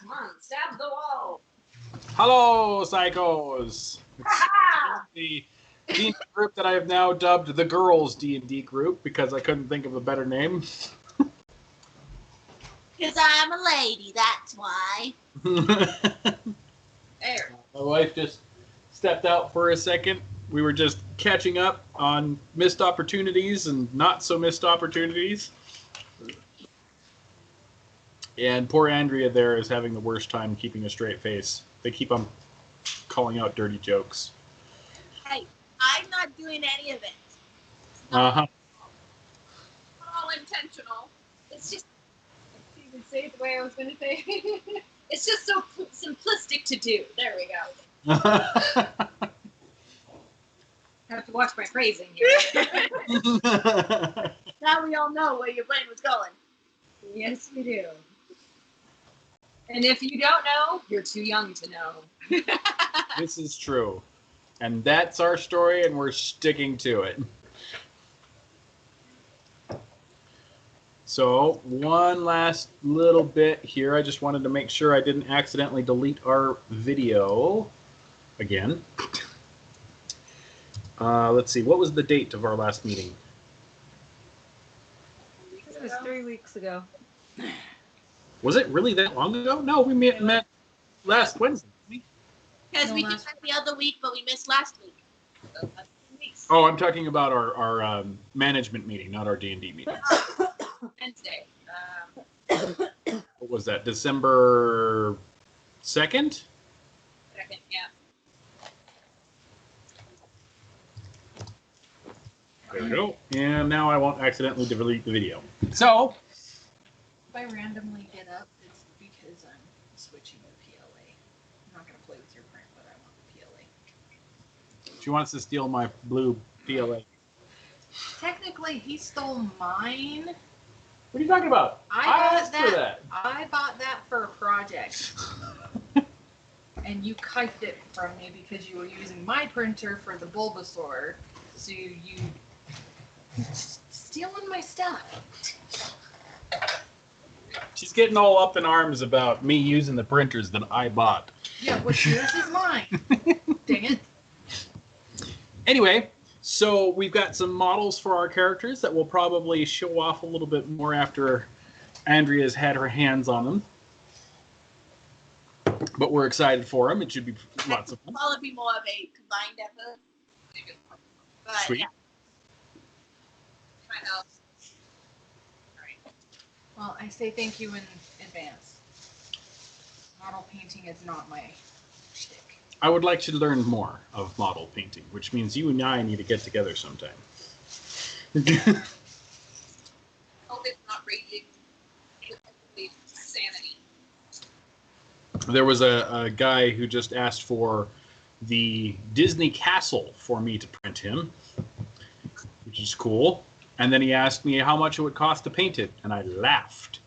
Come on, stab the wall. Hello, psychos. The D&D group that I have now dubbed the Girls D&D group because I couldn't think of a better name. Because I'm a lady, that's why. There. My wife just stepped out for a second. We were just catching up on missed opportunities and not so missed opportunities. And poor Andrea there is having the worst time keeping a straight face. They keep on calling out dirty jokes. Hey, I'm not doing any of it. Uh-huh. All intentional. It's just, You can say it the way I was going to say. it's just so simplistic to do. There we go. I have to watch my phrasing here. Now we all know where your brain was going. Yes, we do. And if you don't know, you're too young to know. This is true. And that's our story, and we're sticking to it. So, one last little bit here. I just wanted to make sure I didn't accidentally delete our video again. Let's see. What was the date of our last meeting? It was 3 weeks ago. Was it really that long ago? No, we met last Wednesday. Because we did the other week, but we missed last week. So that's 2 weeks. Oh, I'm talking about our management meeting, not our D&D meeting. Wednesday. What was that? December 2nd? Second, yeah. There we go. And now I won't accidentally delete the video. So, If I randomly get up, it's because I'm switching to PLA. I'm not going to play with your print, but I want the PLA. she wants to steal my blue PLA. Technically, he stole mine. What are you talking about? I asked for that. I bought that for a project. And you kiked it from me because you were using my printer for the Bulbasaur. So you stealing my stuff. She's getting all up in arms about me using the printers that I bought. Yeah, what's yours is mine. Dang it. Anyway, so we've got some models for our characters that we'll probably show off a little bit more after Andrea's had her hands on them. But we're excited for them. It should be lots of fun. It'll probably be more of a combined effort. But, Sweet. yeah. My house. Well, I say thank you in advance. Model painting is not my shtick. I would like to learn more of model painting, which means you and I need to get together sometime. Hope it's not raging with sanity. There was a guy who just asked for the Disney castle for me to print him, which is cool. And then he asked me how much it would cost to paint it, and I laughed.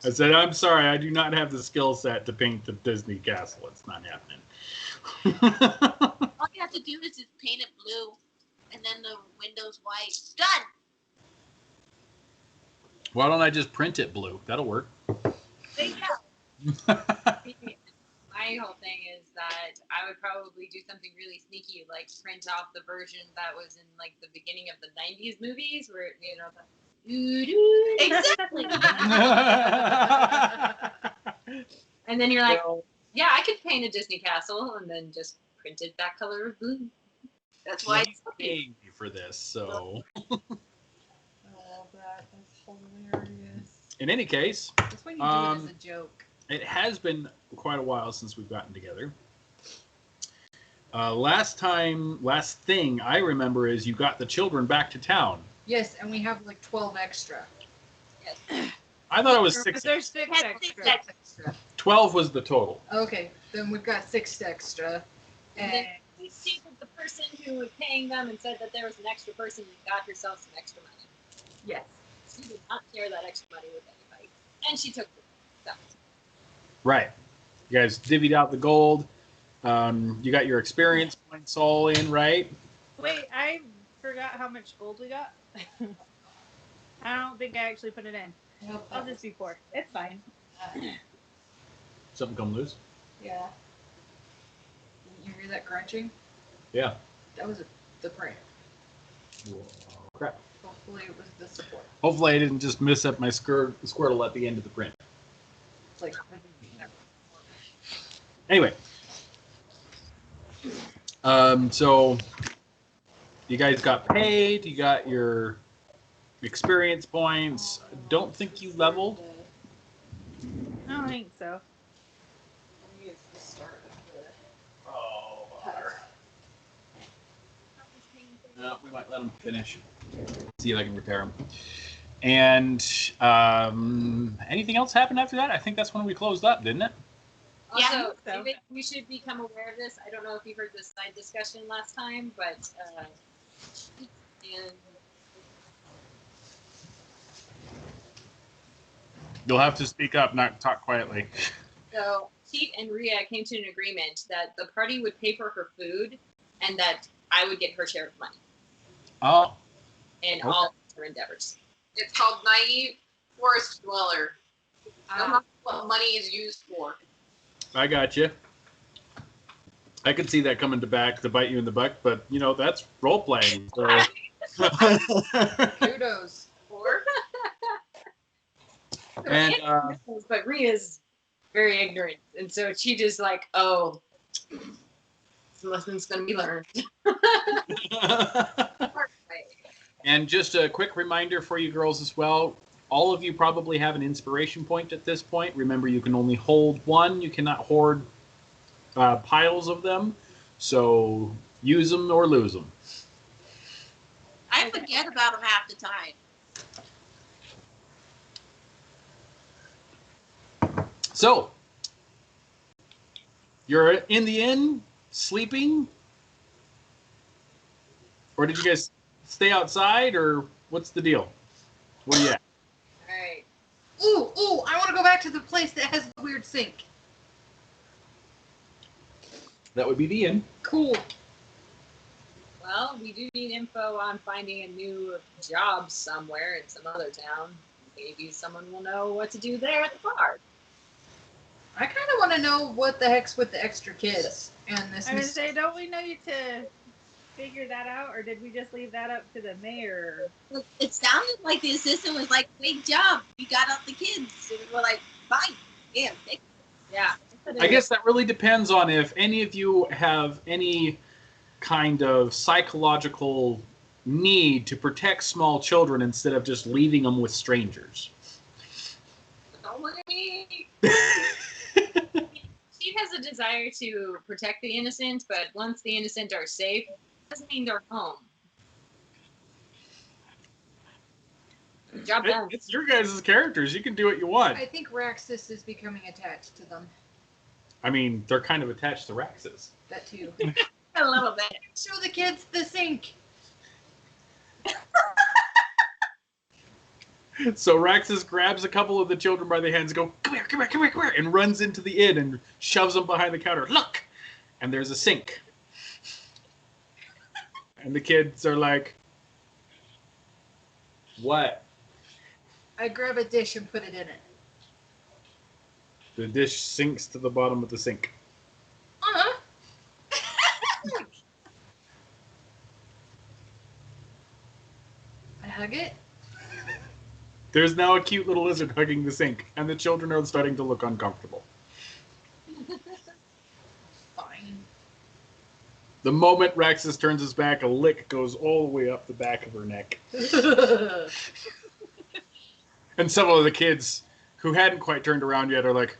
I said, I'm sorry, I do not have the skill set to paint the Disney castle. It's not happening. All you have to do is just paint it blue, and then the windows white. Done! Why don't I just print it blue? That'll work. There you go. My whole thing is that I would probably do something really sneaky, like print off the version that was in like the beginning of the '90s movies, where you know the Exactly. and then you're like, yeah, I could paint a Disney castle, and then just print it that color of blue. That's why it's paying me for this, so. Oh, that is hilarious. In any case, That's when you do it as a joke. it has been quite a while since we've gotten together. Last thing I remember is you got the children back to town. Yes, and we have like 12 extra. yes. I thought it was 6. There's 6 extra. 12 was the total. Okay, then we've got 6 extra. And And then we see that the person who was paying them and said that there was an extra person and got herself some extra money. yes. She did not share that extra money with anybody, and she took the stuff. Right. You guys divvied out the gold. You got your experience points all in, right? Wait, I forgot how much gold we got. I don't think I actually put it in. Nope, I'll just be poor. It's fine. Something come loose? Yeah. Didn't you hear that crunching? Yeah. That was the print. Whoa, crap. Hopefully it was the support. Hopefully I didn't just mess up my Squirtle at the end of the print. It's like, Anyway. So you guys got paid, you got your experience points. Don't think you leveled. I don't think so. Oh, no, we might let them finish. See if I can repair them. And anything else happened after that? I think that's when we closed up, didn't it? Also, Yeah, I think so. we should become aware of this. I don't know if you heard this side discussion last time, but and You'll have to speak up, not talk quietly. so Cheat and Rhea came to an agreement that the party would pay for her food and that I would get her share of money Oh, in Okay. all her endeavors. It's called Naive Forest Dweller. That's not what money is used for. I got you. I could see that coming to bite you in the butt, but you know that's role playing. So. kudos. For? And But Rhea's very ignorant, and so she just like, oh, this lesson's gonna be learned. and just a quick reminder for you girls as well. All of you probably have an inspiration point at this point. Remember, you can only hold one. You cannot hoard piles of them. So use them or lose them. I forget about them half the time. So you're in the inn sleeping, or did you guys stay outside, or what's the deal? Where you at? All right. Ooh, I want to go back to the place that has the weird sink. That would be the inn. Cool. Well, we do need info on finding a new job somewhere in some other town. Maybe someone will know what to do there at the bar. I kind of want to know what the heck's with the extra kids and this. I would say, don't we need to figure that out, or did we just leave that up to the mayor? It sounded like the assistant was like, "Great job, you got out the kids." And we're like, "Fine, yeah." Yeah. I guess that really depends on if any of you have any kind of psychological need to protect small children instead of just leaving them with strangers. Don't look at me. She has a desire to protect the innocent, but once the innocent are safe, doesn't mean they're home. Job done. It's your guys' characters. You can do what you want. I think Raxus is becoming attached to them. I mean, they're kind of attached to Raxus. That too. A little bit. Show the kids the sink. So Raxus grabs a couple of the children by the hands and go, come here, and runs into the inn and shoves them behind the counter. Look! And there's a sink. And the kids are like, what? I grab a dish and put it in it. The dish sinks to the bottom of the sink. Uh-huh. I hug it. There's now a cute little lizard hugging the sink, and the children are starting to look uncomfortable. Fine. The moment Raxus turns his back, a lick goes all the way up the back of her neck. And some of the kids who hadn't quite turned around yet are like,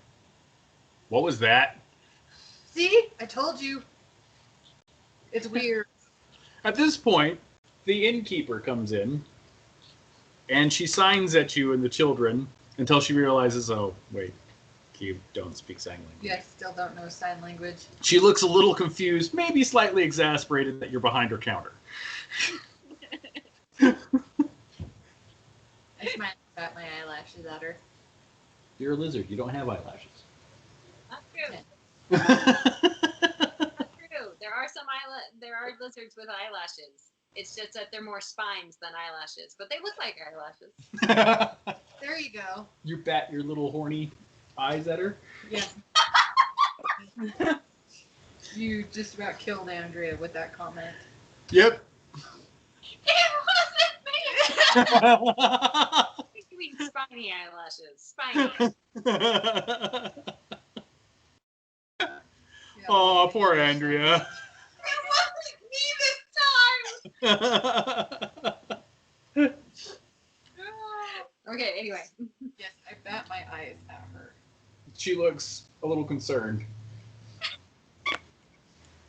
what was that? See? I told you. It's weird. At this point, the innkeeper comes in, and she signs at you and the children until she realizes, oh, wait, you don't speak sign language. Yeah, I still don't know sign language. She looks a little confused, maybe slightly exasperated that you're behind her counter. I smile at my eyelashes at her. You're a lizard. You don't have eyelashes. Not true. Not true. There are lizards with eyelashes. It's just that they're more spines than eyelashes, but they look like eyelashes. There you go. You bat your little horny eyes at her. Yes. You just about killed Andrea with that comment. Yep. It wasn't me. You mean spiny eyelashes? Spiny. Yeah. Oh, poor Andrea. It wasn't me this time. Okay. Anyway. Yes, I bat my eyes at her. She looks a little concerned.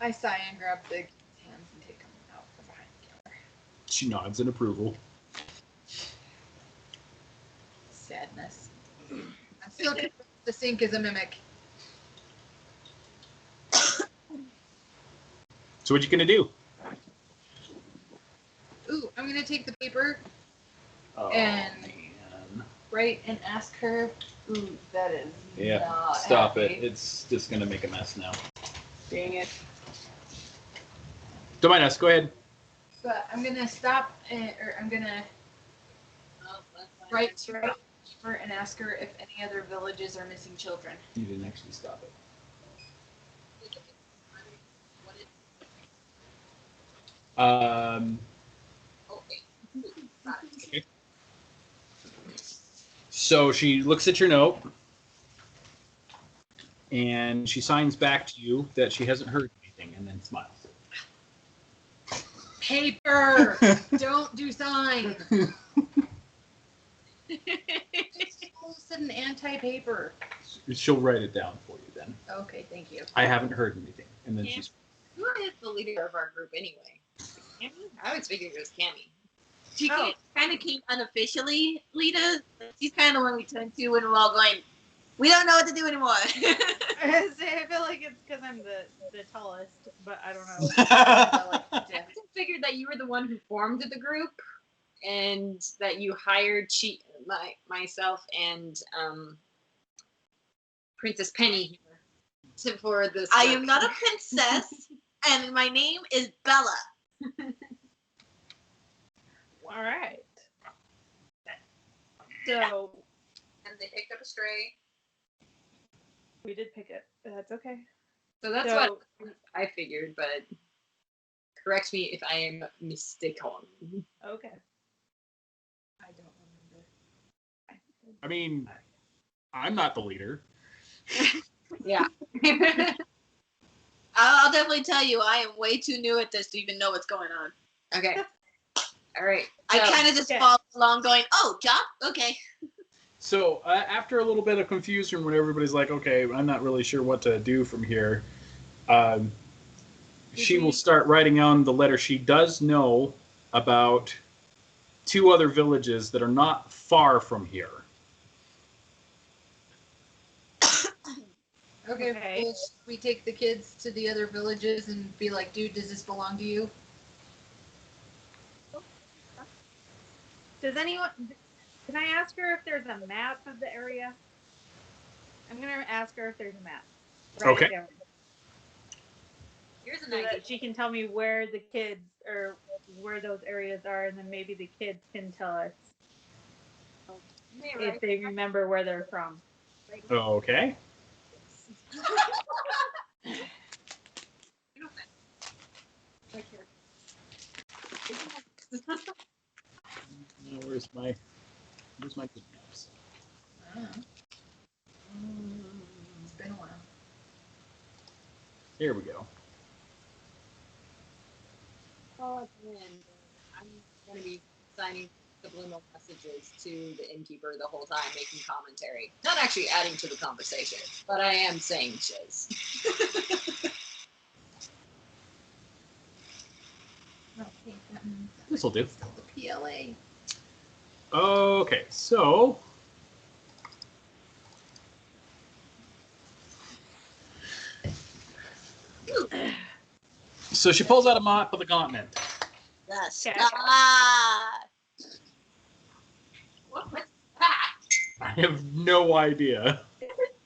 I sigh and grab the hands and take them out from behind the counter. She nods in approval. Sadness. I'm still convinced the sink is a mimic. So what you gonna do? Ooh, I'm gonna take the paper, Oh, And- man. right, and ask her. Ooh, that is Yeah, not stop happy. it. It's just gonna make a mess now. Dang it. Don't mind us. Go ahead. But I'm gonna stop, or I'm gonna Oh, that's fine. write to her and ask her if any other villages are missing children. You didn't actually stop it. What is? Okay. Got it. So she looks at your note, and she signs back to you that she hasn't heard anything, and then smiles. Paper! Don't do signs! Almost said an anti-paper. She'll write it down for you then. Okay, thank you. I haven't heard anything, and then Yeah. she's. Who is the leader of our group anyway? Cammy? I always figured it was Cammy. She Oh. kind of came unofficially, Lita. She's kind of the one we turned to when we're all going, we don't know what to do anymore. I feel like it's because I'm the tallest, but I don't know. I just figured that you were the one who formed the group, and that you hired myself and Princess Penny here for this. I am not a princess, and my name is Bella. All right. So And they picked up a stray. we did pick it. That's okay. So that's So- what I figured, but correct me if I am mistaken. Okay. I don't remember. I mean, I'm not the leader. Yeah. I'll definitely tell you, I am way too new at this to even know what's going on. Okay. All right. I So- kind of just okay. follow along going, oh, job? Okay. So after a little bit of confusion, when everybody's like, "Okay, I'm not really sure what to do from here," she will start writing on the letter. She does know about 2 other villages that are not far from here. Okay, well, should we take the kids to the other villages and be like, dude, does this belong to you? Does anyone? Can I ask her if there's a map of the area? I'm gonna ask her if there's a map. Write Okay. it down Here's an so idea. that she can tell me where the kids or where those areas are, and then maybe the kids can tell us if they remember where they're from. Okay. Where's my good maps? It's been a while. Here we go. Oh, and I'm going to be signing subliminal messages to the innkeeper the whole time, making commentary. Not actually adding to the conversation, but I am saying shiz. Okay, that means This will do. still the PLA. Okay, so she pulls out a map of the continent. The Okay. sky. What's that? I have no idea.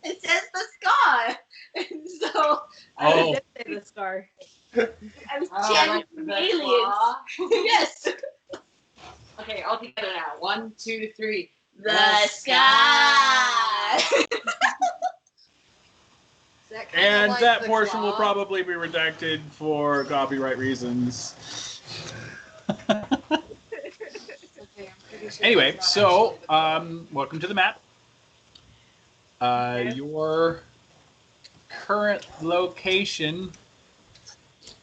It says the sky. And so I Oh. did say the scar. I was Oh, channeling like the the aliens. claw? Yes. Okay, all together now. 1, 2, 3. The sky. And Like that the portion will claw. probably be redacted for copyright reasons. Okay, I'm pretty sure Anyway, that's not so actually the claw. welcome to the map. Okay. Your current location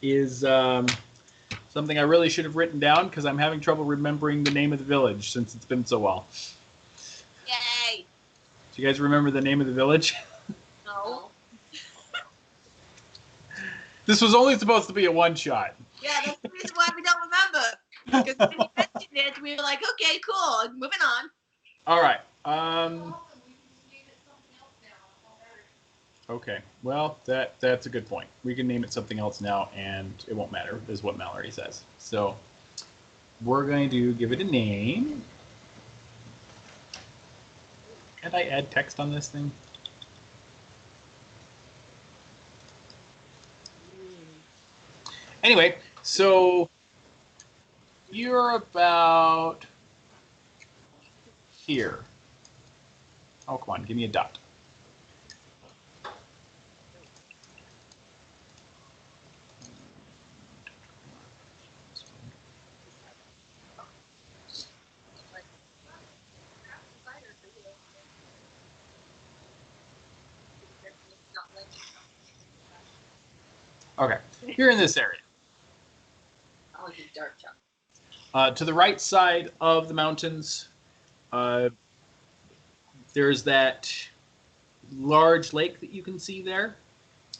is something I really should have written down because I'm having trouble remembering the name of the village since it's been so well. Yay! Do you guys remember the name of the village? No. This was only supposed to be a one-shot. Yeah, that's the reason why we don't remember. Because when you mentioned it, we were like, okay, cool, moving on. All right. Okay. Well, that's a good point. We can name it something else now, and it won't matter, is what Mallory says. So we're going to give it a name. Can't I add text on this thing? Anyway, so you're about here. Oh, come on, give me a dot. Okay, you're in this area. I like the dark chocolate. To the right side of the mountains, there's that large lake that you can see there.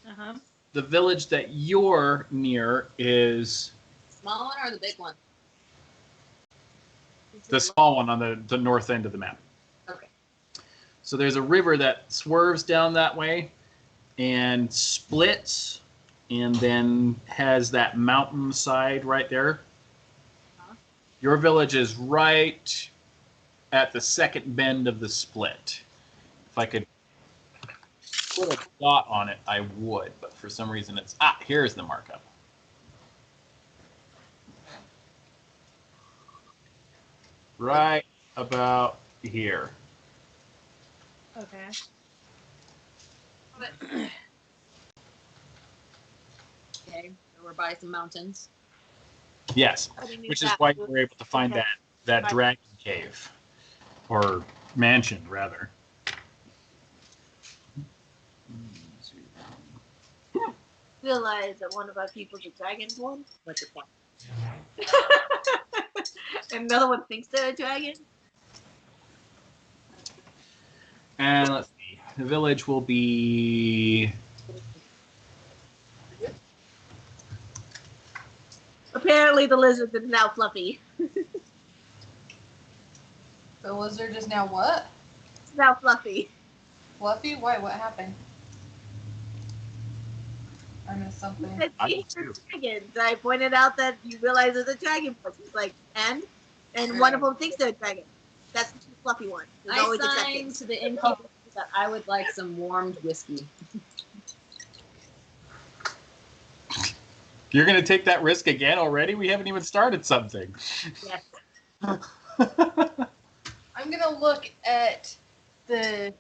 Uh-huh. The village that you're near is Small one or the big one? the small one on the north end of the map. Okay. So there's a river that swerves down that way and splits and then has that mountain side right there. Uh-huh. Your village is right at the second bend of the split. If I could put a dot on it, I would, but for some reason it's... Ah, here's the markup. Right about here. Okay. Okay, so we're by some mountains. Yes, which is why you were able to find Okay. that Right. dragon cave. Or mansion, rather. Realize that one of our people's a dragonborn. What's your point? Another one thinks they're a dragon. And let's see. The village will be... Apparently, the lizard is now fluffy. The lizard is now what? It's now fluffy. Fluffy? Why? What happened? I missed something. I He do hates dragons. I pointed out that you realize it's a dragon. He's like, and one of them thinks they're a dragon. That's the fluffy one. There's I always signed exceptions. to the innkeeper that I would like some warmed whiskey. You're going to take that risk again already? We haven't even started something. Yes. I'm gonna look at the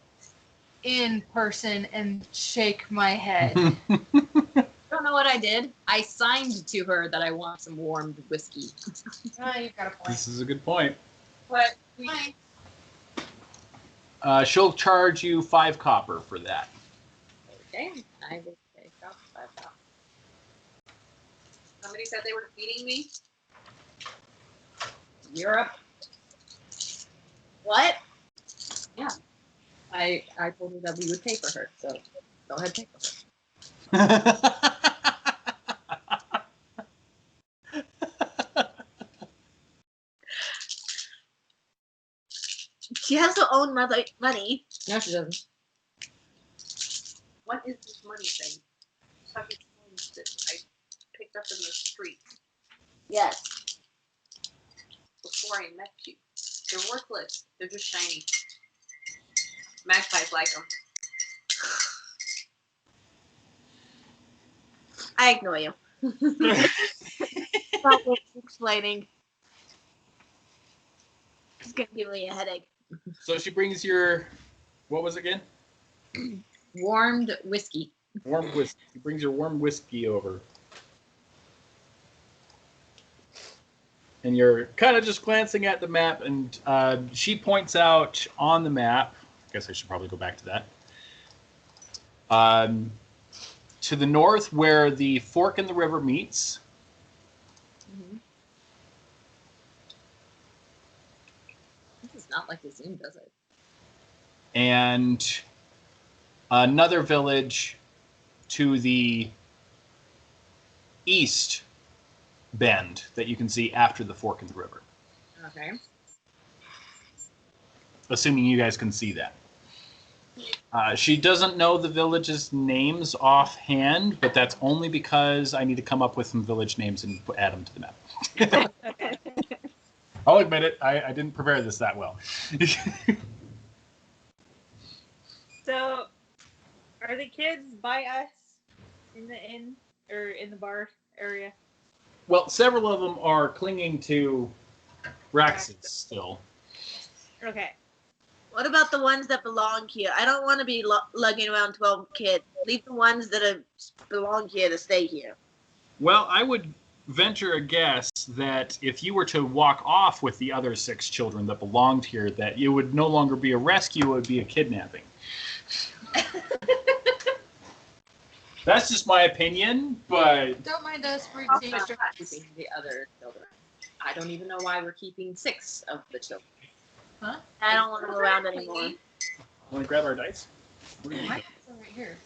in person and shake my head. Don't know what I did. I signed to her that I want some warmed whiskey. Ah, you've got a point. This is a good point. But Fine. She'll charge you 5 copper for that. okay, I will take off 5 copper. Somebody said they were feeding me. Europe. What? I told her that we would pay for her, so go ahead, pay for her. She has her own money. No, she doesn't. What is this money thing? Fucking coins that I picked up in the street Yes. before I met you. They're worthless. They're just shiny. Magpies like them. I ignore you. Not worth explaining. It's gonna give me a headache. So she brings your... What was it again? Warmed whiskey. Warm whiskey. He brings your warm whiskey over. And you're kind of just glancing at the map, and she points out on the map, I guess I should probably go back to that, to the north where the fork in the river meets. Mm-hmm. This is not like the Zoom, does it? And another village to the east bend that you can see after the fork in the river. Okay. Assuming you guys can see that. She doesn't know the villages' names offhand, but that's only because I need to come up with some village names and add them to the map. Okay. I'll admit it, I didn't prepare this that well. So, are the kids by us in the inn or in the bar area? Well, several of them are clinging to Raxus still. Okay. What about the ones that belong here? I don't want to be lugging around 12 kids. Leave the ones that belong here to stay here. Well, I would venture a guess that if you were to walk off with the other 6 children that belonged here, that it would no longer be a rescue, it would be a kidnapping. That's just my opinion, but Don't mind us for Talk being about distracted. keeping the other children. I don't even know why we're keeping 6 of the children. Huh? I don't want to go around anymore. want to grab our dice? My dice are right here.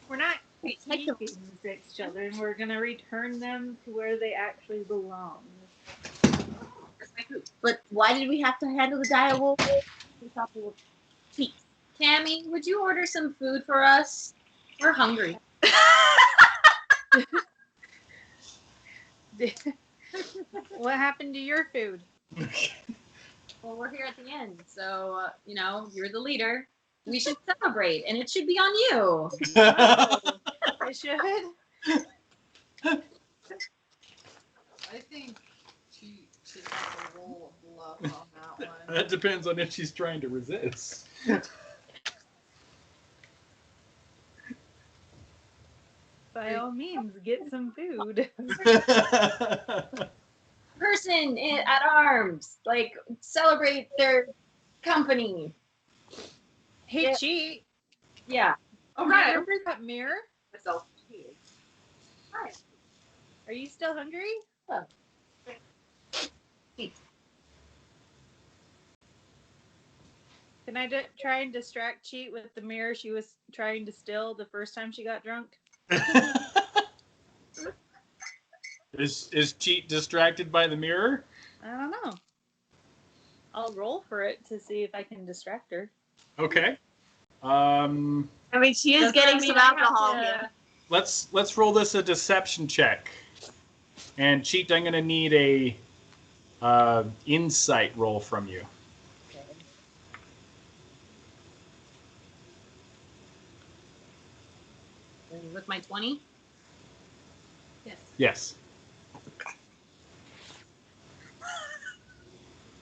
We're not Take them. keeping the 6 children. We're going to return them to where they actually belong. Where's my food? But why did we have to handle the dire wolf? We thought we were peace. Tammy, would you order some food for us? We're hungry. What happened to your food? Well, we're here at the end, so, you're the leader. We should celebrate, and it should be on you. I should. I think she should have a roll of bluff on that one. That depends on if she's trying to resist. By all means, get some food. Person at arms, like, celebrate their company. Hey, Yeah. Cheat. Yeah. All Do you right. remember that mirror? Myself. Hi. Are you still hungry? Oh. Can I try and distract Cheat with the mirror she was trying to steal the first time she got drunk? Is Cheat distracted by the mirror? I don't know. I'll roll for it to see if I can distract her. Okay. I mean, she is Does that getting mean some I have alcohol to- here. Let's roll this a deception check. And Cheat, I'm gonna need a insight roll from you. Okay. With my 20? Yes. Yes.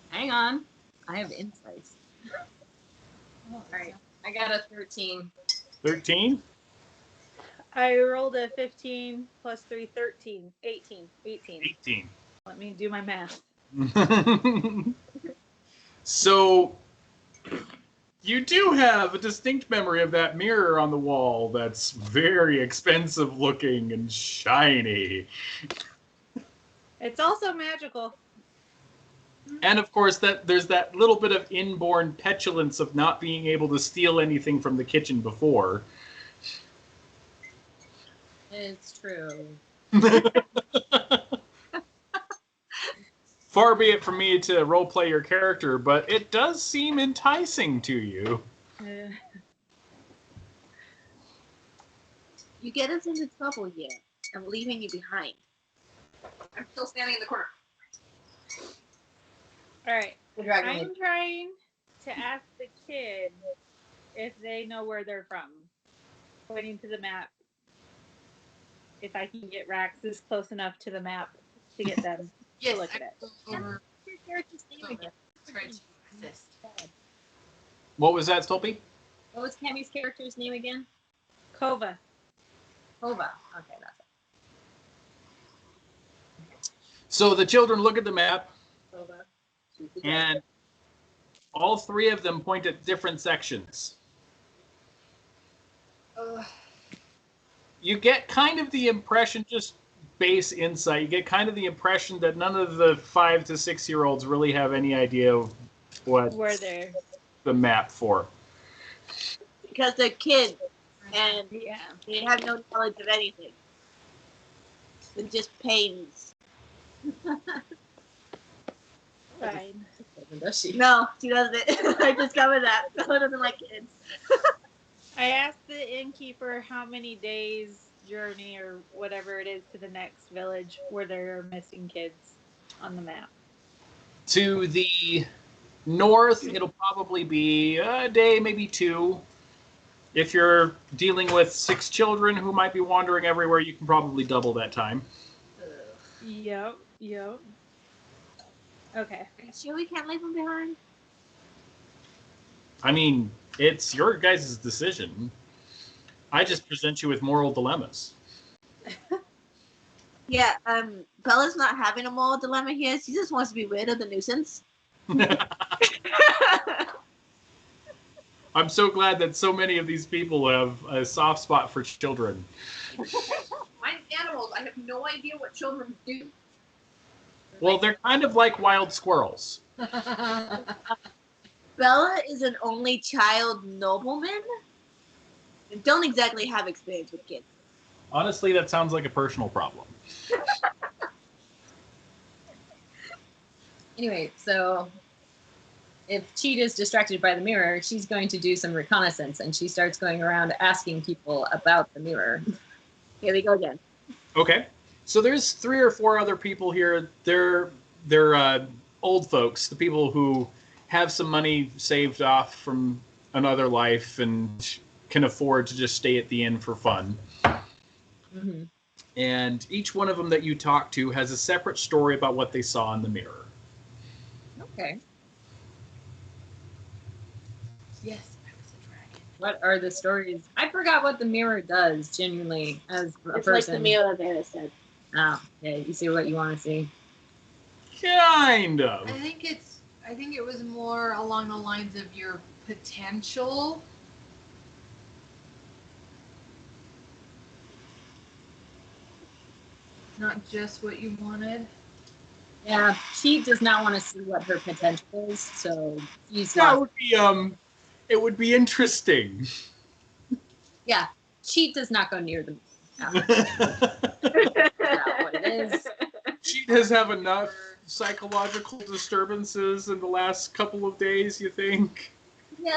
Hang on. I have insights. Oh, All right. I got a 13. 13? I rolled a 15 plus 3, 13. 18. 18. Let me do my math. So, you do have a distinct memory of that mirror on the wall that's very expensive looking and shiny. It's also magical. And of course, there's that little bit of inborn petulance of not being able to steal anything from the kitchen before. It's true. Far be it from me to roleplay your character, but it does seem enticing to you. You get us into trouble here. I'm leaving you behind. I'm still standing in the corner. All right. The dragon I'm trying to ask the kids if they know where they're from. Pointing to the map. If I can get Raxus close enough to the map to get them Yes, to look at it. over. Your character's name again. Try to assist. What was that, Stolpe? What was Cammy's character's name again? Kova. Hova. Okay, that's So the children look at the map, it. Hova. She's the and all three of them point at different sections. You get kind of the impression, just base insight, you get kind of the impression that none of the 5 to 6-year-olds really have any idea of what Where they're. the map for. Because they're kids and Yeah. they have no knowledge of anything. They're just pains. Fine. Does she? No, she doesn't. I discovered that. Bella doesn't like kids. I asked the innkeeper how many days journey or whatever it is to the next village where there are missing kids on the map. To the north, it'll probably be a day, maybe 2. If you're dealing with 6 children who might be wandering everywhere, you can probably double that time. Yep. Okay. Are you sure we can't leave them behind? I mean, it's your guys' decision. I just present you with moral dilemmas. Yeah, Bella's not having a moral dilemma here. She just wants to be rid of the nuisance. I'm so glad that so many of these people have a soft spot for children. Mine's animals. I have no idea what children do. Well, they're kind of like wild squirrels. Bella is an only child nobleman and don't exactly have experience with kids. Honestly, that sounds like a personal problem. Anyway, so if Cheetah's distracted by the mirror, she's going to do some reconnaissance, and she starts going around asking people about the mirror. Here we go again. Okay. So there's 3 or 4 other people here. They're old folks, the people who have some money saved off from another life and can afford to just stay at the inn for fun. Mm-hmm. And each one of them that you talk to has a separate story about what they saw in the mirror. Okay. Yes, I was a dragon. What are the stories? I forgot what the mirror does, genuinely, as a It's like person. the mirror Vera said. Oh, yeah, you see what you want to see. Kind of. I think it was more along the lines of your potential. Not just what you wanted. Yeah, she does not want to see what her potential is, so she's That lost. would be it would be interesting. Yeah, she does not go near the mirror. That's not what it is. She does have enough psychological disturbances in the last couple of days, you think? Yeah,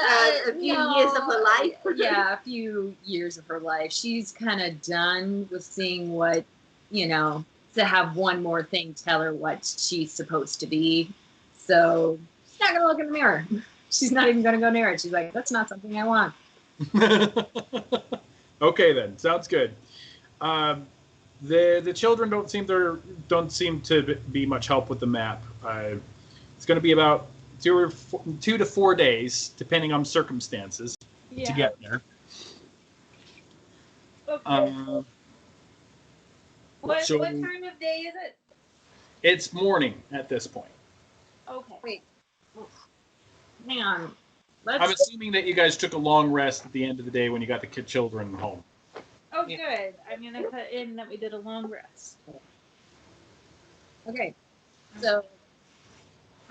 A few years of her life. Yeah, a few years of her life. She's kind of done with seeing what, to have one more thing tell her what she's supposed to be. So she's not going to look in the mirror. She's not even going to go near it. She's like, that's not something I want. Okay, then. Sounds good. The children don't seem to be much help with the map. It's going to be about 2 to 4 days, depending on circumstances, Yeah. to get there. Okay. What so- time of day is it? It's morning at this point. Okay. Wait. Hang on. I'm assuming that you guys took a long rest at the end of the day when you got the children home. Oh, Yeah. good. I'm gonna put in that we did a long rest. Okay. So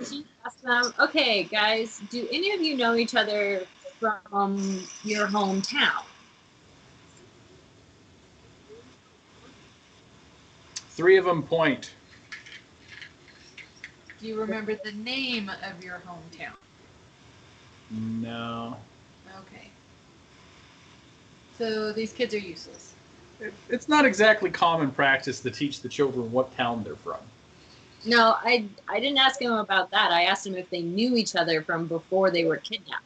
she asked them, okay, guys, do any of you know each other from your hometown? 3 of them point. Do you remember the name of your hometown? No. Okay. So these kids are useless. It's not exactly common practice to teach the children what town they're from. No, I didn't ask them about that. I asked them if they knew each other from before they were kidnapped.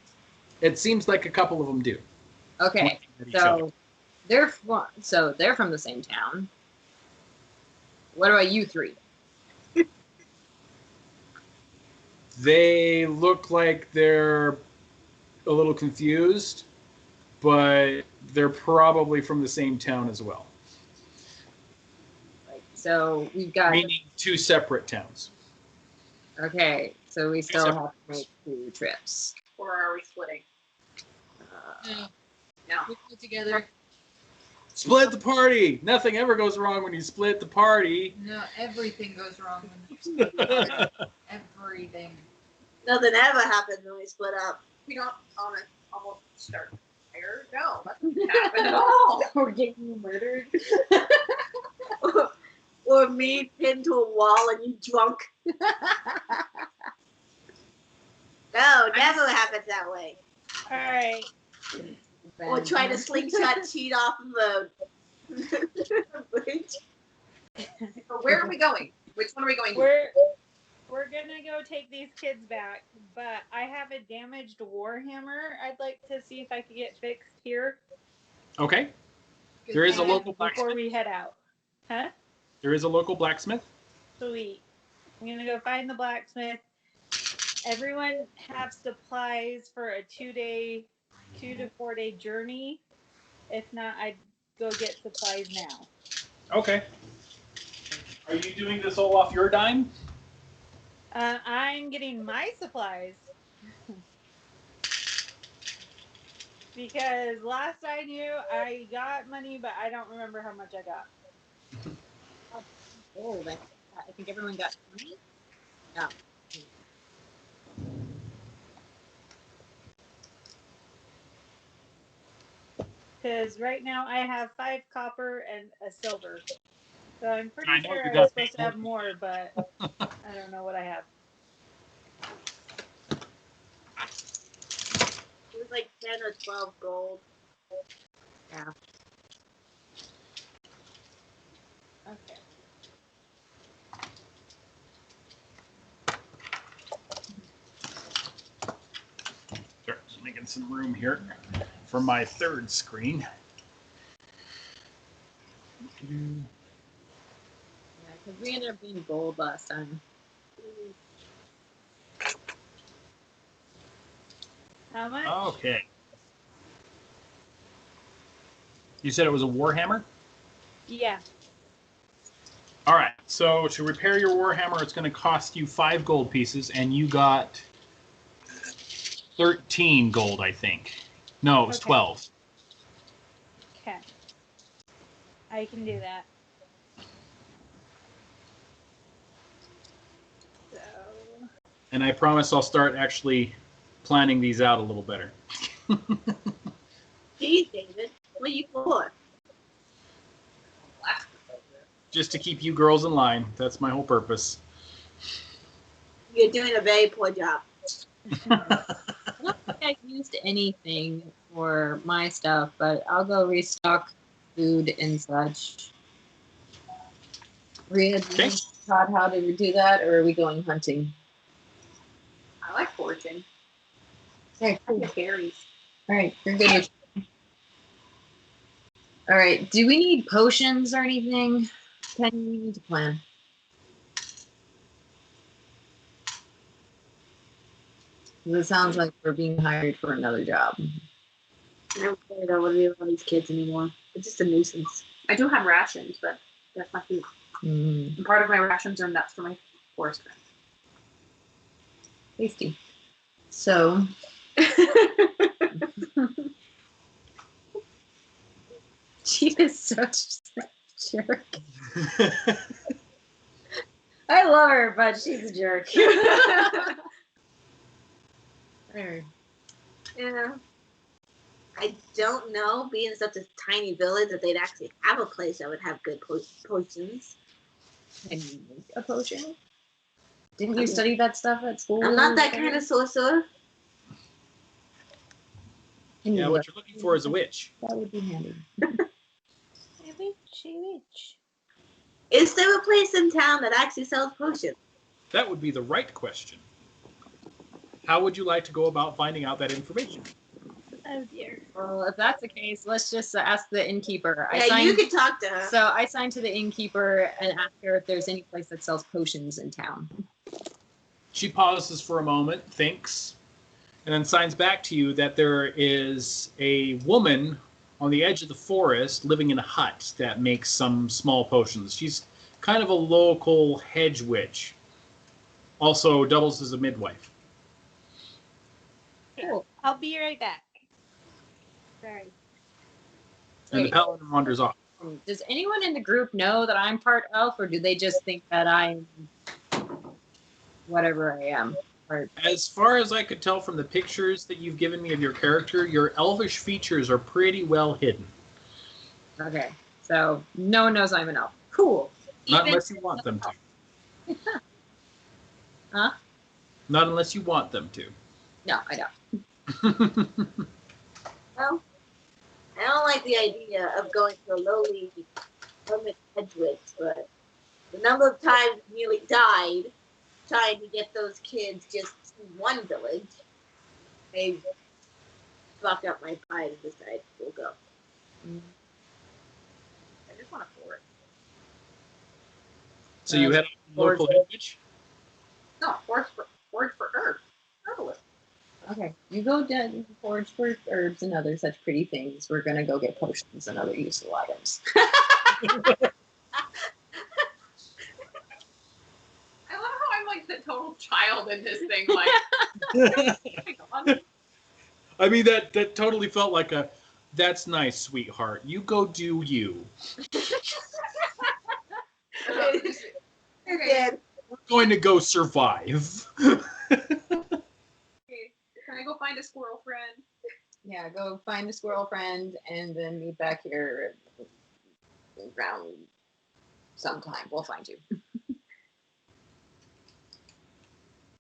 It seems like a couple of them do. Okay. Pointing at each other. So they're from the same town. What about you 3? They look like they're a little confused. but they're probably from the same town as well. Right. So we've got. Meaning 2 separate towns. Okay, so we still Except- have to make 2 trips. Or are we splitting? Uh, No. We put together. Split the party. Nothing ever goes wrong when you split the party. No, everything goes wrong when you split the party. Everything. Nothing ever happens when we split up. We don't almost start fire. No, that doesn't happen at all. We're getting murdered. Or me pinned to a wall and you drunk. No, never happens that way. All right. Or trying to slingshot cheat off of the bridge. So where are we going? Which one are we going to? We're gonna go take these kids back, but I have a damaged warhammer. I'd like to see if I could get fixed here Okay. There is a local before blacksmith. we head out. Huh? There is a local blacksmith. Sweet. I'm gonna go find the blacksmith. Everyone have supplies for a 2 to 4 day journey. If not, I'd go get supplies now. Okay. Are you doing this all off your dime? I'm getting my supplies. Because last I knew, I got money, but I don't remember how much I got. Oh, I think everyone got 20? Yeah. Because right now I have 5 copper and a silver. So I'm pretty I know sure you I got was supposed to more. have more, but I don't know what I have. It was like 10 or 12 gold. Yeah. Okay. Sure. Just making some room here for my 3rd screen. Yeah, because we ended up being gold last time. How much? Okay. You said it was a warhammer? Yeah. All right. So to repair your warhammer, it's going to cost you 5 gold pieces, and you got 13 gold, I think. No, it was Okay. 12. Okay. I can do that. So. And I promise I'll start actually planning these out a little better. Geez, David, what are you for? Just to keep you girls in line. That's my whole purpose. You're doing a very poor job. I don't think I used anything for my stuff, but I'll go restock food and such. Rhea, do you taught how to do that, or are we going hunting? I like foraging. Okay, I get berries. All right, you're good. All right, do we need potions or anything? Penny, we need to plan. It sounds like we're being hired for another job. I don't care about what to do with all these kids anymore. It's just a nuisance. I do have rations, but that's my food. Mm, And part of my rations are nuts for my forest friends. tasty. So, she is such a jerk. I love her, but she's a jerk. Alright. Yeah. I don't know, being such a tiny village, that they'd actually have a place that would have good potions. Can you make a potion? Didn't you study that stuff at school? I'm not that kind of sorcerer. Can you Yeah, what you're looking for is a witch. That would be handy. Witch. Is there a place in town that actually sells potions? That would be the right question. How would you like to go about finding out that information? Oh dear. Well, if that's the case, let's just ask the innkeeper. Yeah, you can talk to her. So I signed to the innkeeper and asked her if there's any place that sells potions in town. She pauses for a moment, thinks, and then signs back to you that there is a woman on the edge of the forest living in a hut that makes some small potions. She's kind of a local hedge witch. Also doubles as a midwife. Cool. I'll be right back. Sorry. And the Wait. paladin wanders off. Does anyone in the group know that I'm part elf, or do they just think that I'm whatever I am? Or As far as I could tell from the pictures that you've given me of your character, your elvish features are pretty well hidden. okay, so no one knows I'm an elf. Cool. Not Even- unless you want them to. Huh? Not unless you want them to. No, I don't. Well, I don't like the idea of going to a lowly hermit hedgewitch, but the number of times I nearly died trying to get those kids just to one village, they fucked up my pride and decided we'll go. I just want a fort. So you head up to the local hedge witch? No, forage for herbs. Herbalist. Okay, you go down and forage for herbs and other such pretty things. We're gonna go get potions and other useful items. I love how I'm like the total child in this thing. Like, I mean, that totally felt like a, that's nice, sweetheart. You go do you. Again, We're going to go survive. can I go find a squirrel friend? Yeah, go find a squirrel friend and then meet back here around sometime. We'll find you.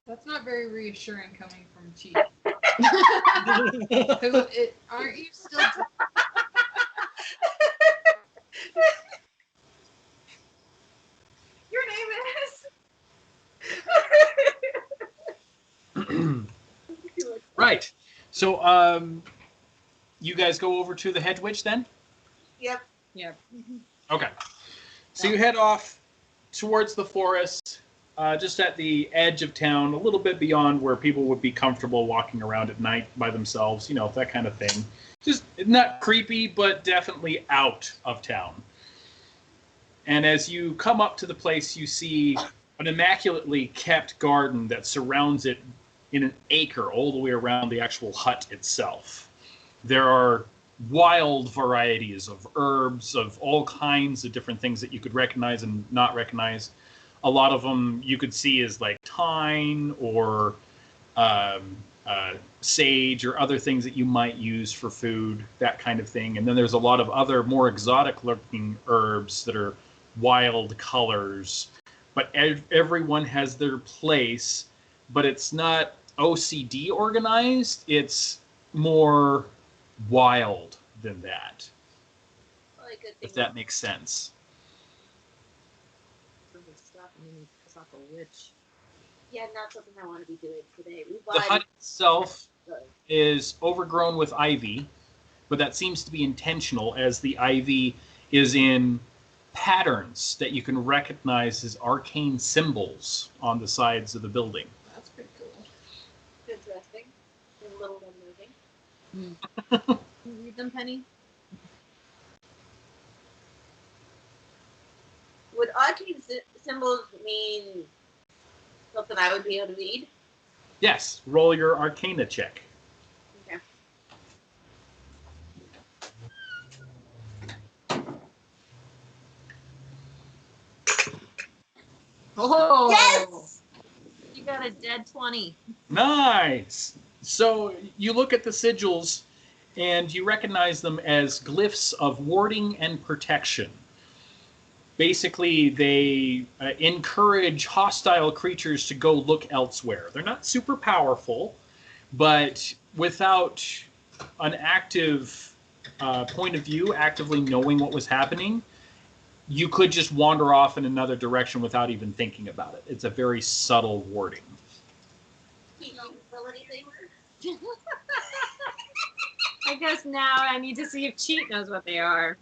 That's not very reassuring coming from Chief. Because aren't you still? Your name is. Right. So, you guys go over to the hedge witch then? yep. Yeah. Okay. So you head off towards the forest, just at the edge of town, a little bit beyond where people would be comfortable walking around at night by themselves, that kind of thing. Just not creepy, but definitely out of town. And as you come up to the place, you see an immaculately kept garden that surrounds it in an acre all the way around the actual hut itself. There are wild varieties of herbs, of all kinds of different things that you could recognize and not recognize. A lot of them you could see as like thyme or sage or other things that you might use for food, that kind of thing. And then there's a lot of other more exotic looking herbs that are wild colors. But everyone has their place, but it's not OCD organized. It's more wild than that, Like a if thing. that makes sense. Stuff and then piss off a witch. Yeah, not something I want to be doing today. We The hut itself Good. is overgrown with ivy, but that seems to be intentional, as the ivy is in patterns that you can recognize as arcane symbols on the sides of the building. That's pretty cool. Interesting. And a little unmoving. Can you read them, Penny? Would arcane symbols mean something I would be able to read? Yes, roll your Arcana check. Okay. Oh, Yes! You got a dead 20. Nice. So you look at the sigils and you recognize them as glyphs of warding and protection. Basically, they encourage hostile creatures to go look elsewhere. They're not super powerful, but without an active point of view, actively knowing what was happening, you could just wander off in another direction without even thinking about it. It's a very subtle warding. Do you know what ability they were? I guess now I need to see if Cheat knows what they are.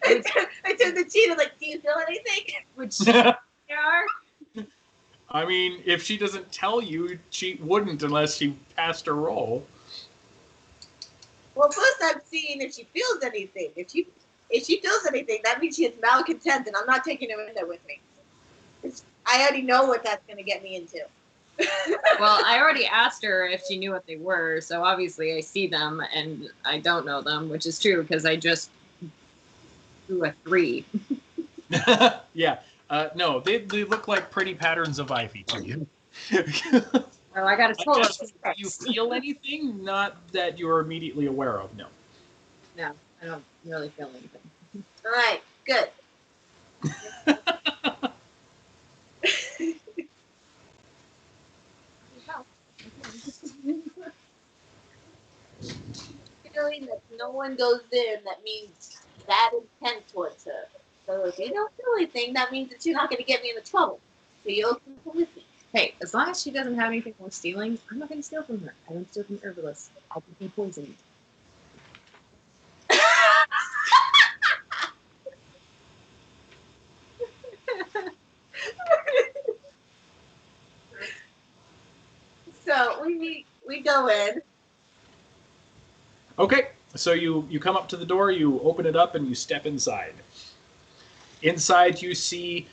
I turned the cheetah like, do you feel anything? Which they are? I mean, if she doesn't tell you, she wouldn't unless she passed her roll. Well, first I'm seeing if she feels anything. If she feels anything, that means she is malcontent, and I'm not taking her in there with me. I already know what that's going to get me into. Well, I already asked her if she knew what they were, so obviously I see them and I don't know them, which is true because I just threw a 3. Yeah. No, they look like pretty patterns of ivy to you. Oh, I got a total of Do 6. you feel anything? Not that you're immediately aware of, no. No, I don't really feel anything. All right, good. Feeling that no one goes in, that means bad intent towards her. So if you don't do anything, that means that you're not going to get me into trouble. So you'll come with me. Hey, as long as she doesn't have anything worth stealing, I'm not going to steal from her. I don't steal from herbalists. I could be poisoned. So we go in. Okay, so you come up to the door, you open it up, and you step inside. Inside, you see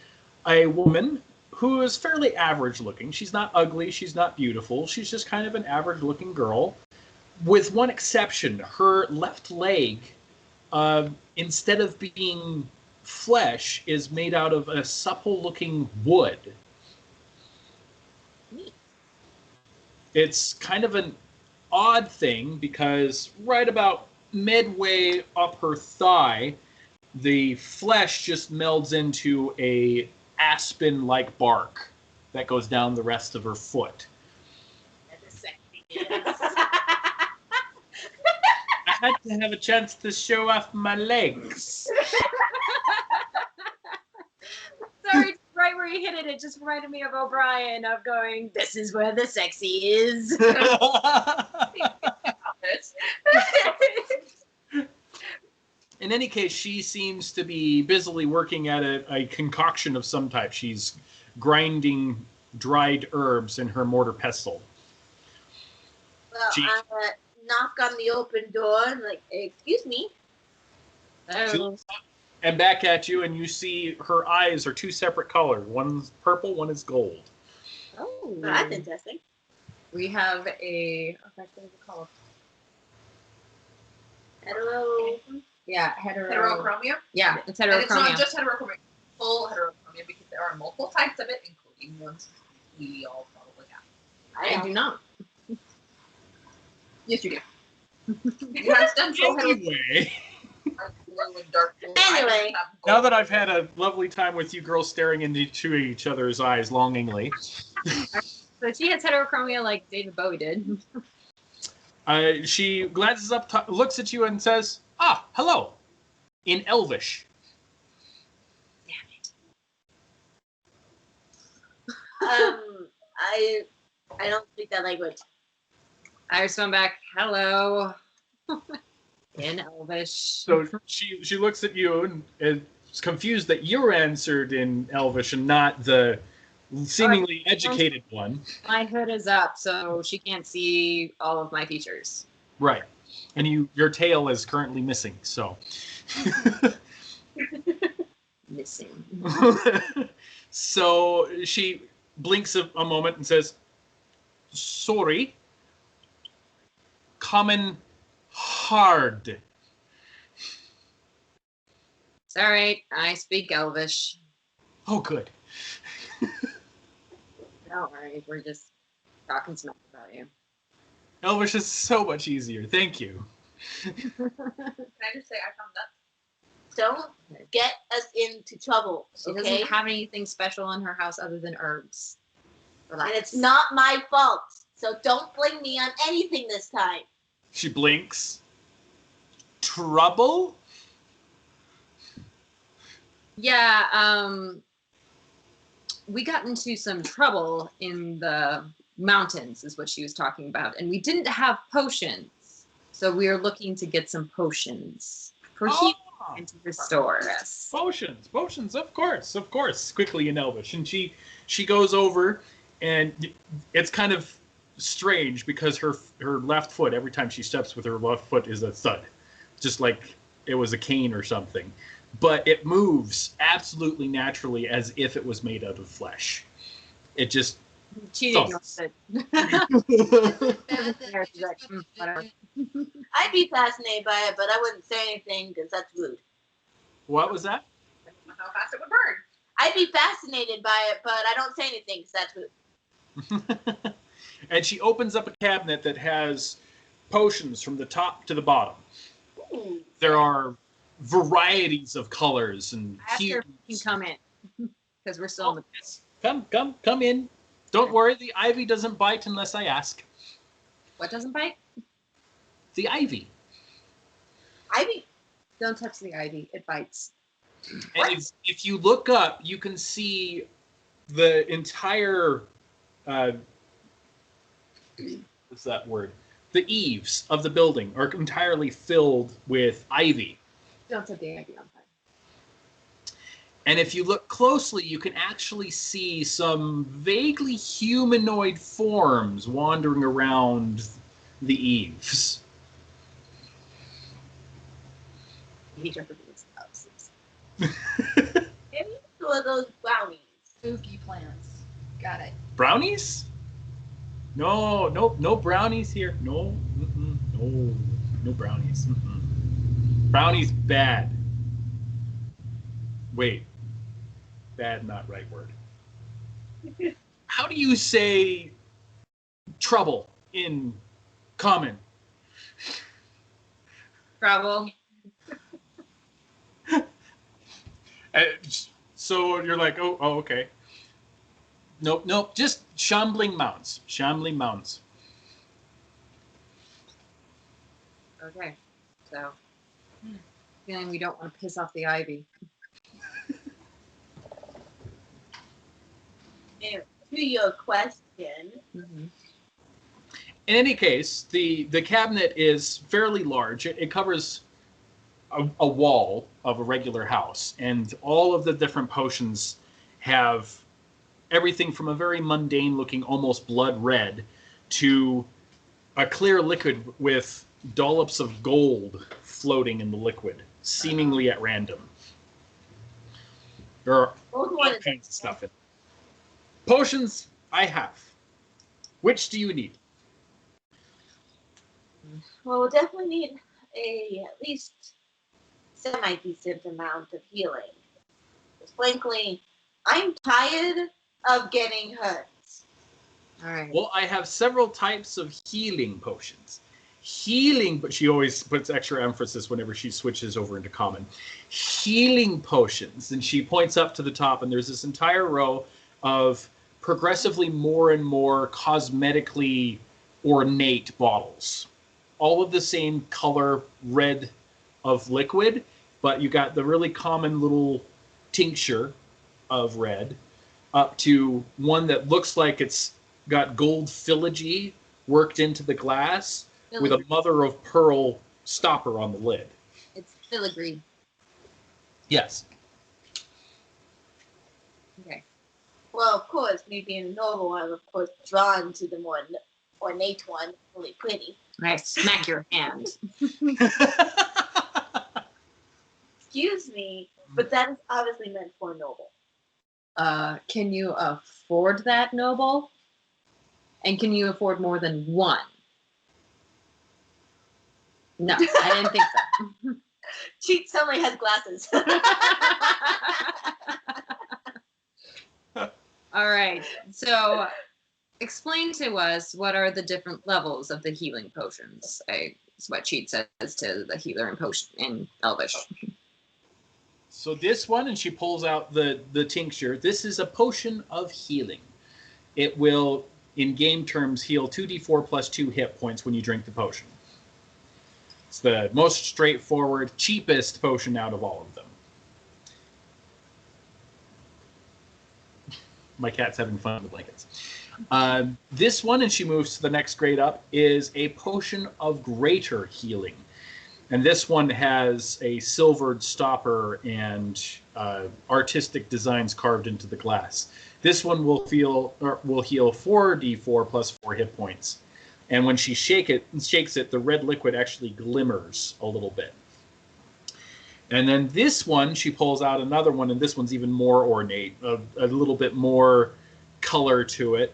a woman who is fairly average looking. She's not ugly, she's not beautiful, she's just kind of an average looking girl. With one exception, her left leg, instead of being flesh, is made out of a supple looking wood. It's kind of an odd thing because right about midway up her thigh, the flesh just melds into a aspen-like bark that goes down the rest of her foot. I had to have a chance to show off my legs. Sorry, right where you hit it, it just reminded me of O'Brien of going, "This is where the sexy is." In any case, she seems to be busily working at a concoction of some type. She's grinding dried herbs in her mortar pestle. Well, I knock on the open door and like, excuse me. She looks up and back at you, and you see her eyes are two separate colors. One's purple, one is gold. Oh, That's interesting. we have a. What is it called? Hetero. Yeah, hetero. Heterochromia? Yeah, it's And it's not heterochromia. just heterochromia, full heterochromia, because there are multiple types of it, including ones we all probably have. I do not. Yes, you do. You have central heterochromia, Anyway, blue and dark blue. Anyway. I have now gold. that I've had a lovely time with you girls staring into each other's eyes longingly, So she has heterochromia like David Bowie did. she glances up, looks at you, and says, "Ah, hello," in Elvish. I don't speak that language. I respond back, "Hello," in Elvish. So she looks at you and is confused that you're answered in Elvish and not the seemingly educated one. My hood is up, so she can't see all of my features. Right. And your tail is currently missing, so. Missing. So she blinks a moment and says, "Sorry. Common hard." It's all right. I speak Elvish. Oh, good. Don't worry. We're just talking smack about you. Elvish is so much easier. Thank you. Can I just say I found that? Don't get us into trouble, She okay? doesn't have anything special in her house other than herbs. Relax. And it's not my fault. So don't blame me on anything this time. She blinks. Trouble? Yeah, we got into some trouble in the mountains, is what she was talking about. And we didn't have potions. So we are looking to get some potions. For Oh, and to restore us. Potions, of course. Quickly in Elvish, and she goes over, and it's kind of strange because her left foot, every time she steps with her left foot, is a thud, just like it was a cane or something. But it moves absolutely naturally as if it was made out of flesh. It just Cheating. Whatever. I'd be fascinated by it, but I wouldn't say anything because that's rude. What was that? How fast it would burn. I'd be fascinated by it, but I don't say anything because that's rude. And she opens up a cabinet that has potions from the top to the bottom. Ooh. There are varieties of colors and After you hues. can come in, because we're still in the past. Come in. Don't worry, the ivy doesn't bite unless I ask. What doesn't bite? The ivy. Ivy. Don't touch the ivy. It bites. And if you look up, you can see the entire, what's that word? The eaves of the building are entirely filled with ivy. Don't set the ivy on fire. And if you look closely, you can actually see some vaguely humanoid forms wandering around the eaves. He jumped over his houses. Maybe two of those brownies. Spooky plants. Got it. Brownies? No brownies here. No brownies. Brownies bad. Wait, bad, not right word. How do you say trouble in common? Trouble. So you're like, oh, okay. Nope, just shambling mounds. Okay. So, feeling we don't want to piss off the ivy. And to your question, Mm-hmm. In any case, the cabinet is fairly large. It covers a wall of a regular house, and all of the different potions have everything from a very mundane looking almost blood red to a clear liquid with dollops of gold floating in the liquid, seemingly at random. There are both all wanted kinds of stuff in it. Potions I have. Which do you need? well, we'll definitely need at least semi-decent amount of healing. Because frankly, I'm tired of getting hurt. All right. Well, I have several types of healing potions. But she always puts extra emphasis whenever she switches over into common. Healing potions. And she points up to the top, and there's this entire row of progressively more and more cosmetically ornate bottles. All of the same color red of liquid, but you got the really common little tincture of red up to one that looks like it's got gold filigree worked into the glass with a mother of pearl stopper on the lid. It's filigree. Yes. Okay. Well, of course, me being a noble, I'm of course drawn to the more ornate one, really pretty. I smack your hand. Excuse me, but that is obviously meant for a noble. Can you afford that, noble? And can you afford more than one? No, I didn't think so. Cheat suddenly has glasses. All right. So, explain to us what are the different levels of the healing potions. It's what Cheat says to the healer in potion in Elvish. So this one, and she pulls out the tincture. This is a potion of healing. It will, in game terms, heal 2d4 plus 2 hit points when you drink the potion. It's the most straightforward, cheapest potion out of all of them. My cat's having fun with the blankets. This one, and she moves to the next grade up, is a potion of greater healing. And this one has a silvered stopper and artistic designs carved into the glass. This one will heal 4d4 plus 4 hit points. And when she shakes it, the red liquid actually glimmers a little bit. And then this one, she pulls out another one, and this one's even more ornate, a little bit more color to it.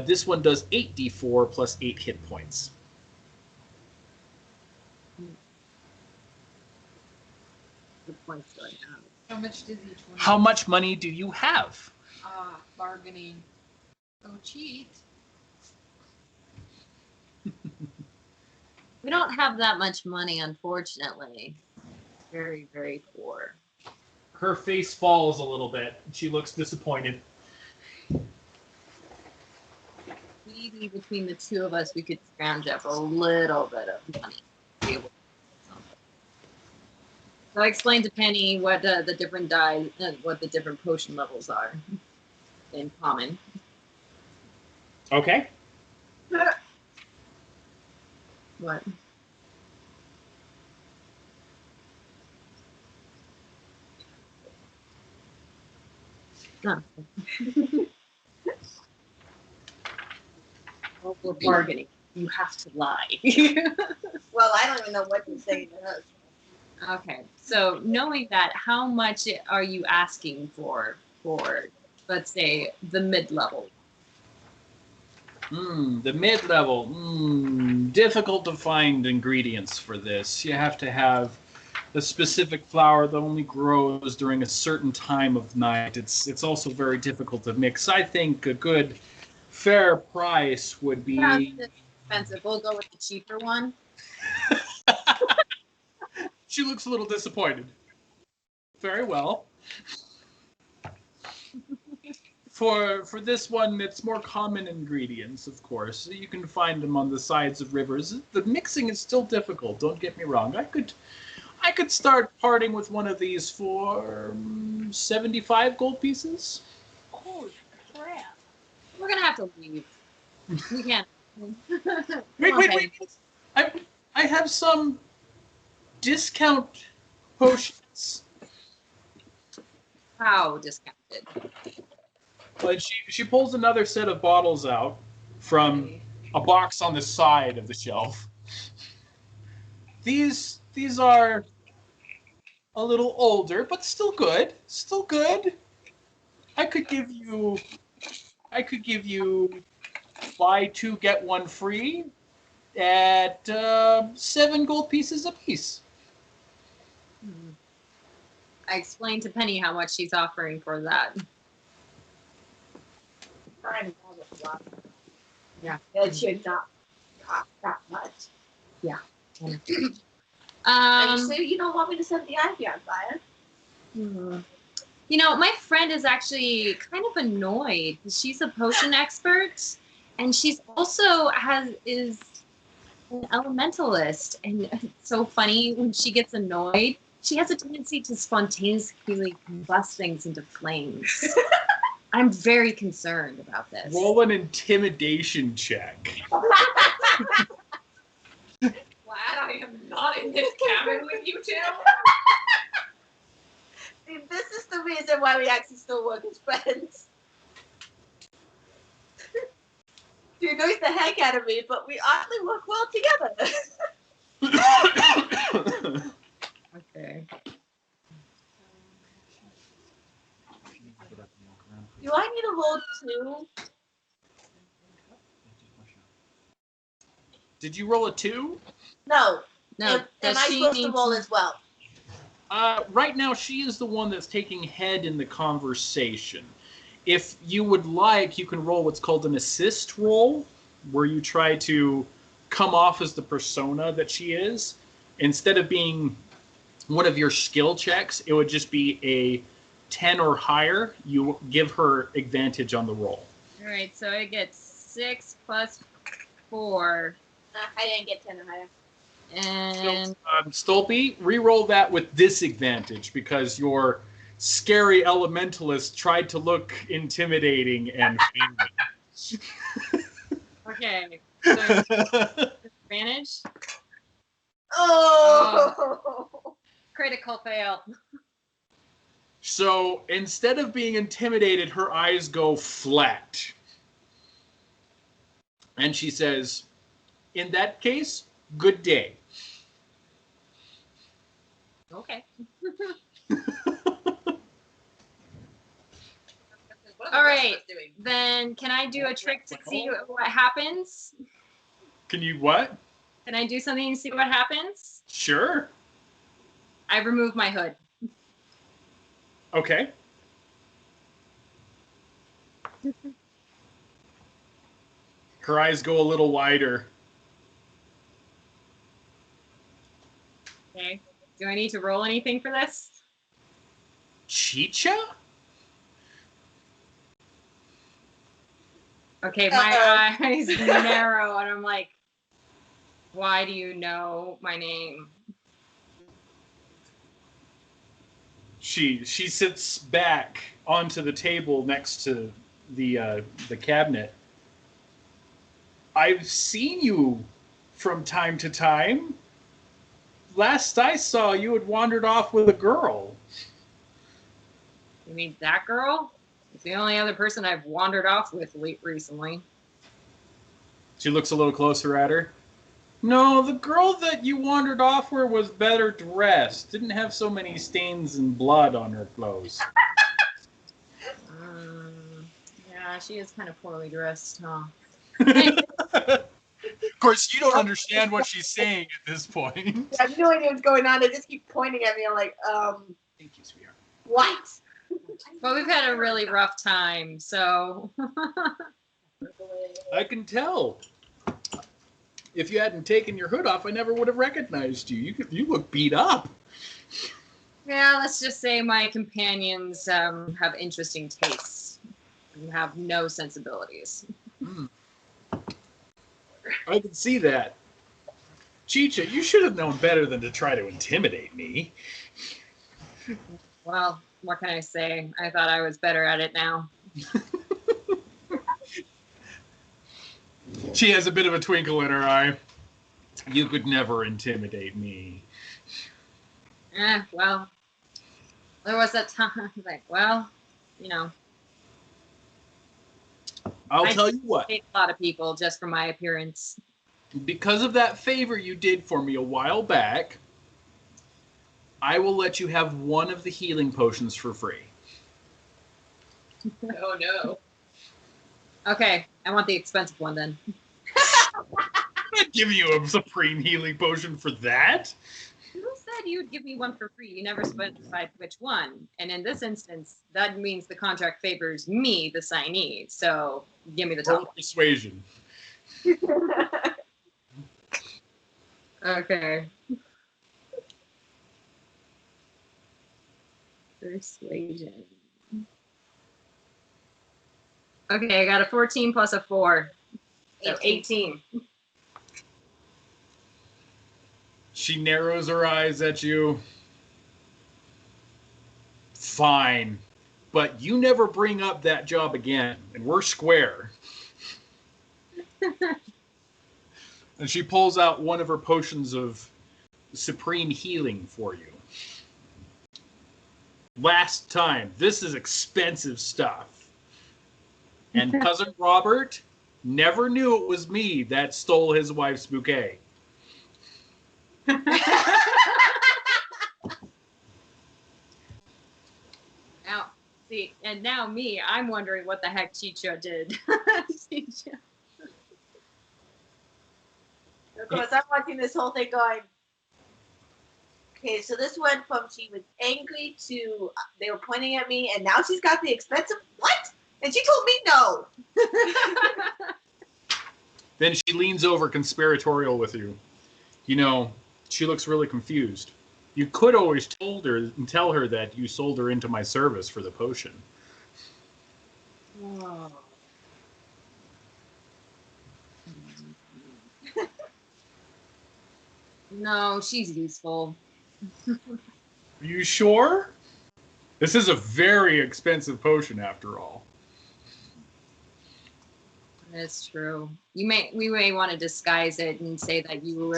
This one does 8d4 plus 8 hit points. The points right now. How much does each one? How much money do you have? Bargaining. Oh, cheat. We don't have that much money, unfortunately. Very, very poor. Her face falls a little bit. She looks disappointed. Maybe between the two of us, we could scrounge up a little bit of money. To be able to do something. So I explained to Penny what the different dyes, what the different potion levels are in common. Okay. What? No. Well, we're bargaining. You have to lie. Well, I don't even know what to say to us. Okay, so knowing that, how much are you asking for, let's say, the mid-level? The mid-level. Difficult to find ingredients for this. You have to have a specific flower that only grows during a certain time of night. It's also very difficult to mix. I think a good, fair price would be... That's expensive. We'll go with the cheaper one. She looks a little disappointed. Very well. For this one, it's more common ingredients, of course. You can find them on the sides of rivers. The mixing is still difficult, don't get me wrong. I could start parting with one of these for 75 gold pieces. Holy crap. We're gonna have to leave. We can't. Wait. I have some discount potions. How discounted? But she pulls another set of bottles out from a box on the side of the shelf. These are a little older, but still good. Still good. I could give you buy 2 get 1 free at 7 gold pieces apiece. I explained to Penny how much she's offering for that. Yeah. It should not cost that much. So you don't want me to set the ivy on fire? You know, my friend is actually kind of annoyed. She's a potion expert, and she's also is an elementalist. And it's so funny when she gets annoyed. She has a tendency to spontaneously combust things into flames. I'm very concerned about this. Roll an intimidation check. Glad I am not in this cabin with you two. See, this is the reason why we actually still work as friends. She annoys the heck out of me, but we oddly work well together. Okay. Do I need to roll 2? Did you roll a 2? No. No, Am I supposed to roll as well? Right now, she is the one that's taking head in the conversation. If you would like, you can roll what's called an assist roll, where you try to come off as the persona that she is. Instead of being one of your skill checks, it would just be a 10 or higher. You give her advantage on the roll. All right, so I get 6 plus 4. I didn't get 10 or higher. And Stolpe, re-roll that with disadvantage because your scary elementalist tried to look intimidating and okay, so advantage. Oh! Critical fail. So instead of being intimidated, her eyes go flat. And she says, in that case, good day. Okay. All right. Then can I do a trick to see what happens? Can you what? Can I do something to see what happens? Sure. I remove my hood. Okay. Her eyes go a little wider. Okay. Do I need to roll anything for this? Chicha? Okay, my eyes narrow, and I'm like, why do you know my name? She sits back onto the table next to the cabinet. I've seen you from time to time. Last I saw, you had wandered off with a girl. You mean that girl? It's the only other person I've wandered off with recently. She looks a little closer at her. No, the girl that you wandered off with was better dressed. Didn't have so many stains and blood on her clothes. Yeah, she is kind of poorly dressed, huh? Of course, you don't understand what she's saying at this point. I have no idea what's going on. They just keep pointing at me. I'm like, Thank you, sweetheart. what? But we've had a really rough time, so. I can tell. If you hadn't taken your hood off, I never would have recognized you. You look beat up. Yeah, let's just say my companions have interesting tastes and have no sensibilities. I can see that. Chicha, you should have known better than to try to intimidate me. Well, what can I say? I thought I was better at it now. She has a bit of a twinkle in her eye. You could never intimidate me. Well, there was that time. Like, well, you know. I'll tell you what. I hate a lot of people just for my appearance. Because of that favor you did for me a while back, I will let you have one of the healing potions for free. Oh no. Okay, I want the expensive one then. I'm not giving you a supreme healing potion for that. Who said you'd give me one for free? You never specified which one. And in this instance, that means the contract favors me, the signee. So give me the top Roll persuasion. Okay. Persuasion. Okay, I got a 14 plus a 4. So 18. She narrows her eyes at you. Fine. But you never bring up that job again, and we're square. And she pulls out one of her potions of supreme healing for you. Last time. This is expensive stuff. And Cousin Robert never knew it was me that stole his wife's bouquet. Now, see, and now me, I'm wondering what the heck Chicha did. Chicha. Of course, I'm watching this whole thing going, okay, so this went from she was angry to they were pointing at me, and now she's got the expensive, what? And she told me no. Then she leans over conspiratorial with you. You know, she looks really confused. You could always tell her that you sold her into my service for the potion. Oh. No, she's useful. Are you sure? This is a very expensive potion after all. That's true. We may want to disguise it and say that you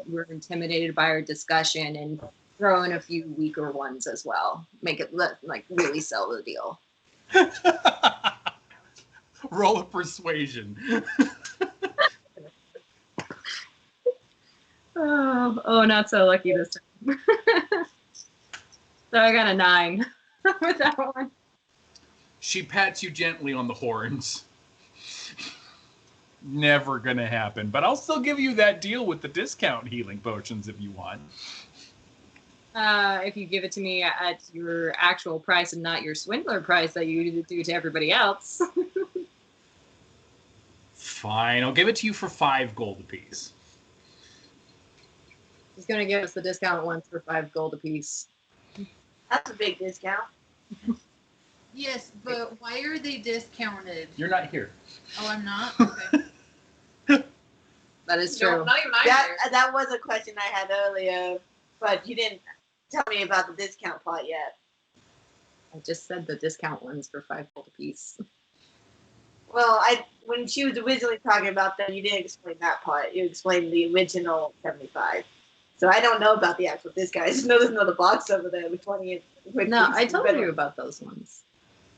were intimidated by our discussion and throw in a few weaker ones as well. Make it like really sell the deal. Roll a persuasion. Oh, not so lucky this time. So I got a 9 with that one. She pats you gently on the horns. Never gonna happen, but I'll still give you that deal with the discount healing potions if you want. If you give it to me at your actual price and not your swindler price that you do to everybody else. Fine, I'll give it to you for 5 gold apiece. He's going to give us the discount ones for 5 gold apiece. That's a big discount. Yes, but why are they discounted? You're not here. Oh, I'm not? Okay. That is No, true. not even I there. That was a question I had earlier, but you didn't tell me about the discount part yet. I just said the discount ones for 5 gold apiece. Well, when she was originally talking about that, you didn't explain that part. You explained the original 75. So I don't know about the actual discount. I just know there's another box over there with 20. No, I told you about those ones.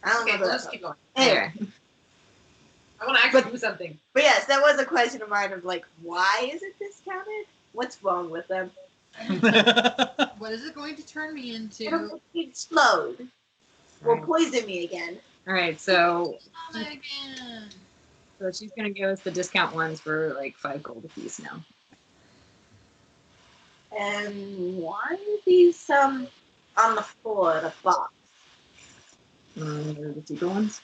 I don't Okay, know we'll about just that. keep going. Anyway, I want to actually do something. but yes, that was a question of mine of like, why is it discounted? What's wrong with them? What is it going to turn me into? It'll explode. Will poison me again. All right, so Again. she's going to give us the discount ones for like 5 gold apiece now. And why are these on the floor in a box? They're the cheaper ones.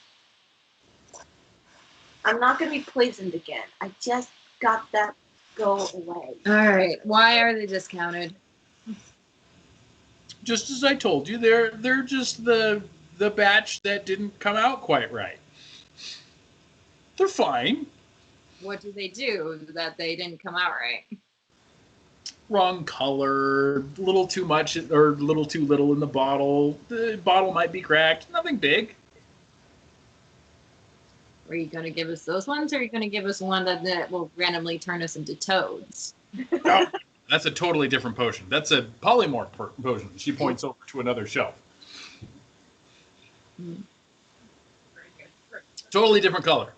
I'm not gonna be poisoned again. I just got that go away. All right, why are they discounted? Just as I told you, they're just the batch that didn't come out quite right. They're fine. What do they do that they didn't come out right? Wrong color, little too much or little too little in the bottle. The bottle might be cracked. Nothing big. Are you going to give us those ones, or are you going to give us one that will randomly turn us into toads? Oh, that's a totally different potion. That's a polymorph potion. She points over to another shelf. Totally different color.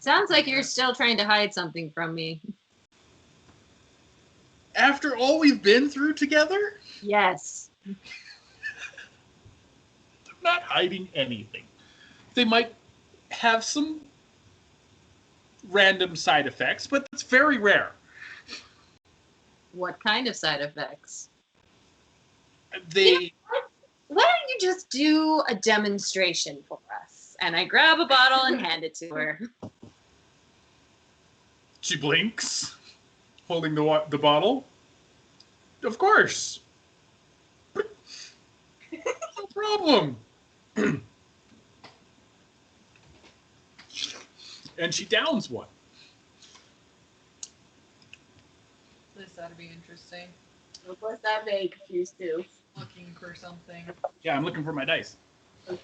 Sounds like you're still trying to hide something from me. After all we've been through together, Yes. I'm not hiding anything. They might have some random side effects, but that's very rare. What kind of side effects? They Why don't you just do a demonstration for us? And I grab a bottle and hand it to her. She blinks, holding the bottle. Of course. No problem. And she downs one. This ought to be interesting. Of course, I'm very confused too. Looking for something. Yeah, I'm looking for my dice. Oh,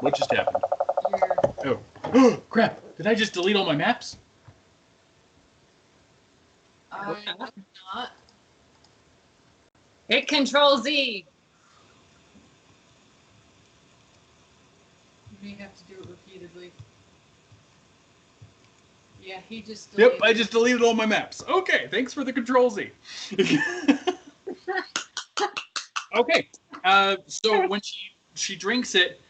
what just happened? Here. Oh, crap. Did I just delete all my maps? I would not. Hit Control Z. You may have to do it repeatedly. Yeah, he just Yep, deleted I just deleted all my maps. Okay, thanks for the Control Z. Okay, so when she drinks it,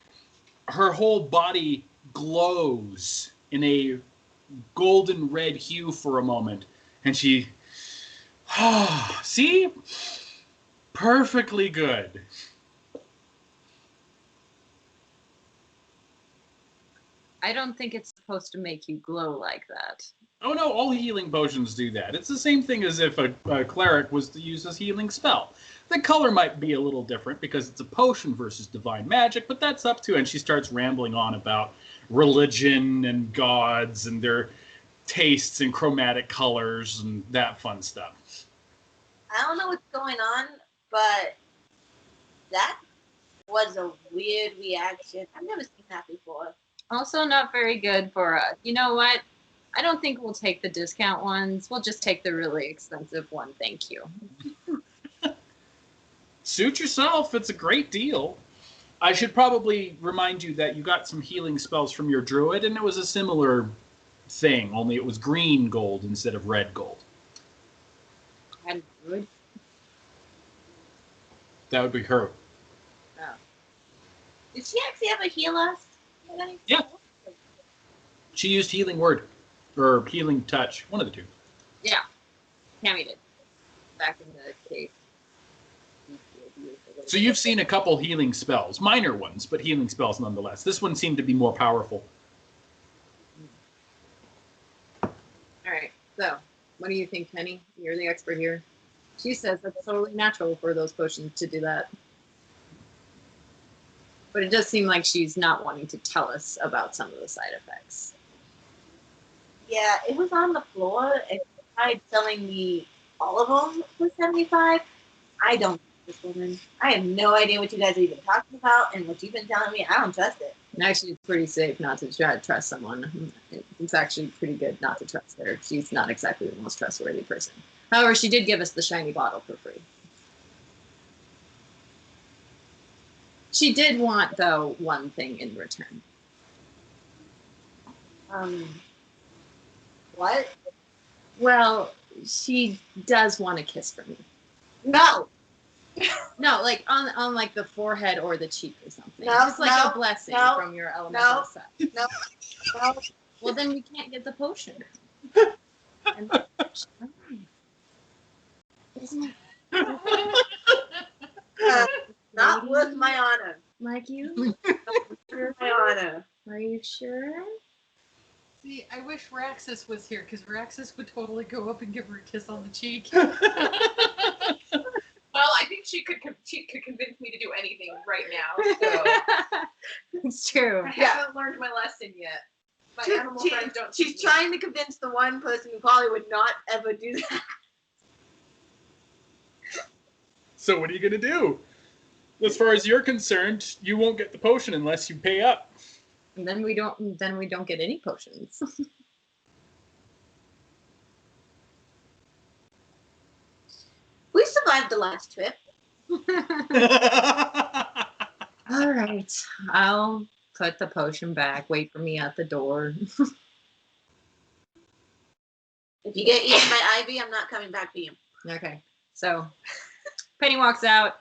her whole body glows in a golden red hue for a moment, and she, see, perfectly good. I don't think it's supposed to make you glow like that. Oh no, all healing potions do that. It's the same thing as if a cleric was to use a healing spell. The color might be a little different because it's a potion versus divine magic, but that's up to, and she starts rambling on about religion and gods and their tastes and chromatic colors and that fun stuff. I don't know what's going on, but that was a weird reaction. I've never seen that before. Also not very good for, you know what? I don't think we'll take the discount ones. We'll just take the really expensive one. Thank you. Suit yourself. It's a great deal. I should probably remind you that you got some healing spells from your druid, and it was a similar thing, only it was green gold instead of red gold. And good. That would be her. Oh. Did she actually ever heal us? Yeah. She used healing word, or healing touch, one of the two. Yeah. Tammy did. Back in the cave. So you've seen a couple healing spells, minor ones, but healing spells nonetheless. This one seemed to be more powerful. All right. So, what do you think, Penny? You're the expert here. She says that's totally natural for those potions to do that. But it does seem like she's not wanting to tell us about some of the side effects. Yeah, it was on the floor, and she tried selling me all of them for 75. I don't trust this woman. I have no idea what you guys are even talking about, and what you've been telling me, I don't trust it. And actually, it's pretty safe not to try to trust someone. It's actually pretty good not to trust her. She's not exactly the most trustworthy person. However, she did give us the shiny bottle for free. She did want, though, one thing in return. What? Well, she does want a kiss from me. No! No, like on like the forehead or the cheek or something. No, Just like no, a blessing no, from your elemental set. No. No. Well, then we can't get the potion. And isn't it Not worth my honor. like you? Worth my honor. Are you sure? See, I wish Raxus was here because Raxus would totally go up and give her a kiss on the cheek. Well, I think she could convince me to do anything right now. So It's true. I haven't learned my lesson yet. My animal friends don't. She's trying to convince the one person who probably would not ever do that. So what are you going to do? As far as you're concerned, you won't get the potion unless you pay up. And then we don't get any potions. We survived the last trip. All right. I'll put the potion back. Wait for me at the door. If you get eaten by Ivy, I'm not coming back for you. Okay. So Penny walks out.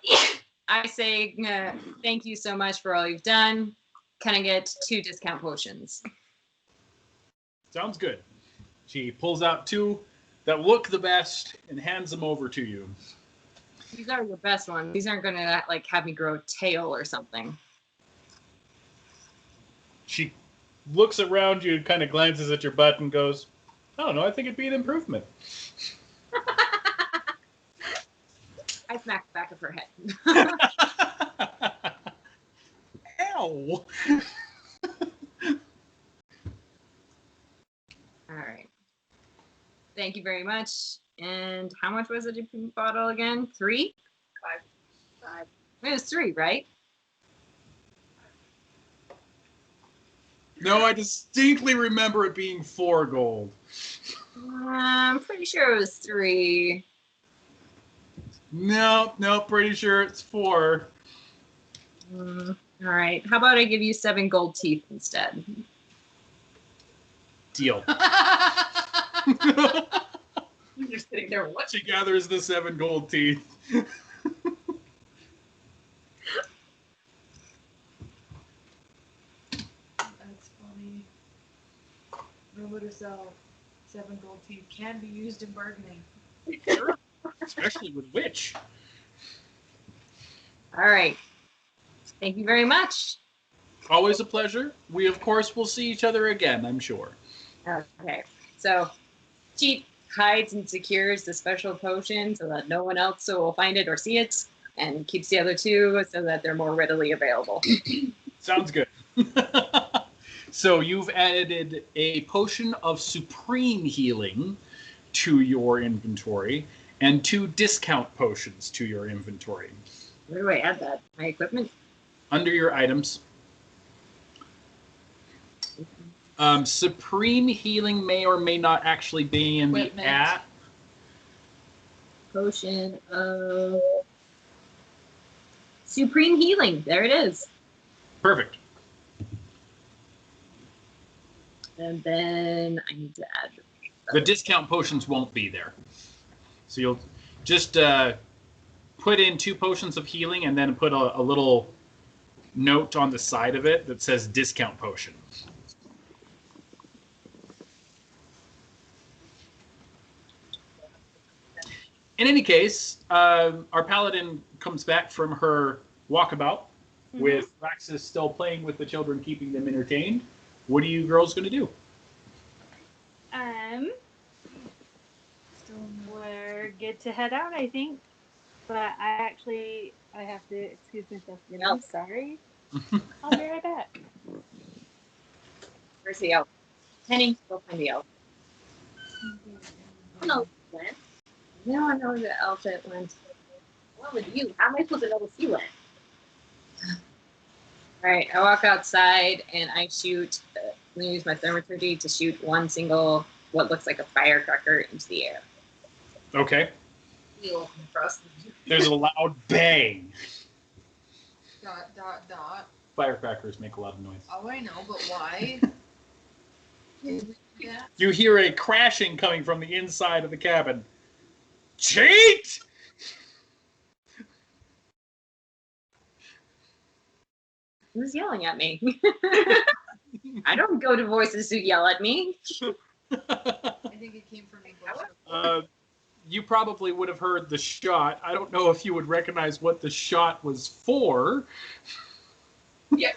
I say, thank you so much for all you've done. Can I get 2 discount potions? Sounds good. She pulls out 2 that look the best and hands them over to you. These are your best ones. These aren't going to like have me grow a tail or something. She looks around you, kind of glances at your butt and goes, I don't know, I think it'd be an improvement. I smack the back of her head. Ow! All right. Thank you very much. And how much was it a bottle again? 3? 5. It was 3, right? No, I distinctly remember it being 4 gold. I'm pretty sure it was 3. No, pretty sure it's 4. All right. How about I give you 7 gold teeth instead? Deal. You're just sitting there. What? She gathers the 7 gold teeth. That's funny. Rumor to sell 7 gold teeth can be used in bargaining. Sure. Especially with Witch. All right. Thank you very much. Always a pleasure. We, of course, will see each other again, I'm sure. Okay. So she hides and secures the special potion so that no one else will find it or see it, and keeps the other 2 so that they're more readily available. Sounds good. So you've added a potion of supreme healing to your inventory and 2 discount potions to your inventory. Where do I add that? My equipment? Under your items. Supreme Healing may or may not actually be in the Equipment. app. Potion of Supreme Healing. There it is. Perfect. And then I need to add. The discount potions won't be there. So you'll just put in 2 potions of healing and then put a little note on the side of it that says discount potion. In any case, our paladin comes back from her walkabout with Raxus still playing with the children, keeping them entertained. What are you girls going to do? We're good to head out, I think. But I have to excuse myself again. I'm sorry. I'll be right back. Where's the elf? Penny, go find the elf. No, Glenn. No, I know where the elf it went. What with you? How am I supposed to know where she went? All right, I walk outside and I shoot. I'm going to use my thaumaturgy to shoot one single, what looks like a firecracker into the air. Okay. Feel impressed. There's a loud bang. ... Firecrackers make a lot of noise. Oh, I know, but why? Yeah. You hear a crashing coming from the inside of the cabin. Cheat! Who's yelling at me? I don't go to voices who yell at me. I think it came from me. You probably would have heard the shot. I don't know if you would recognize what the shot was for. Yeah.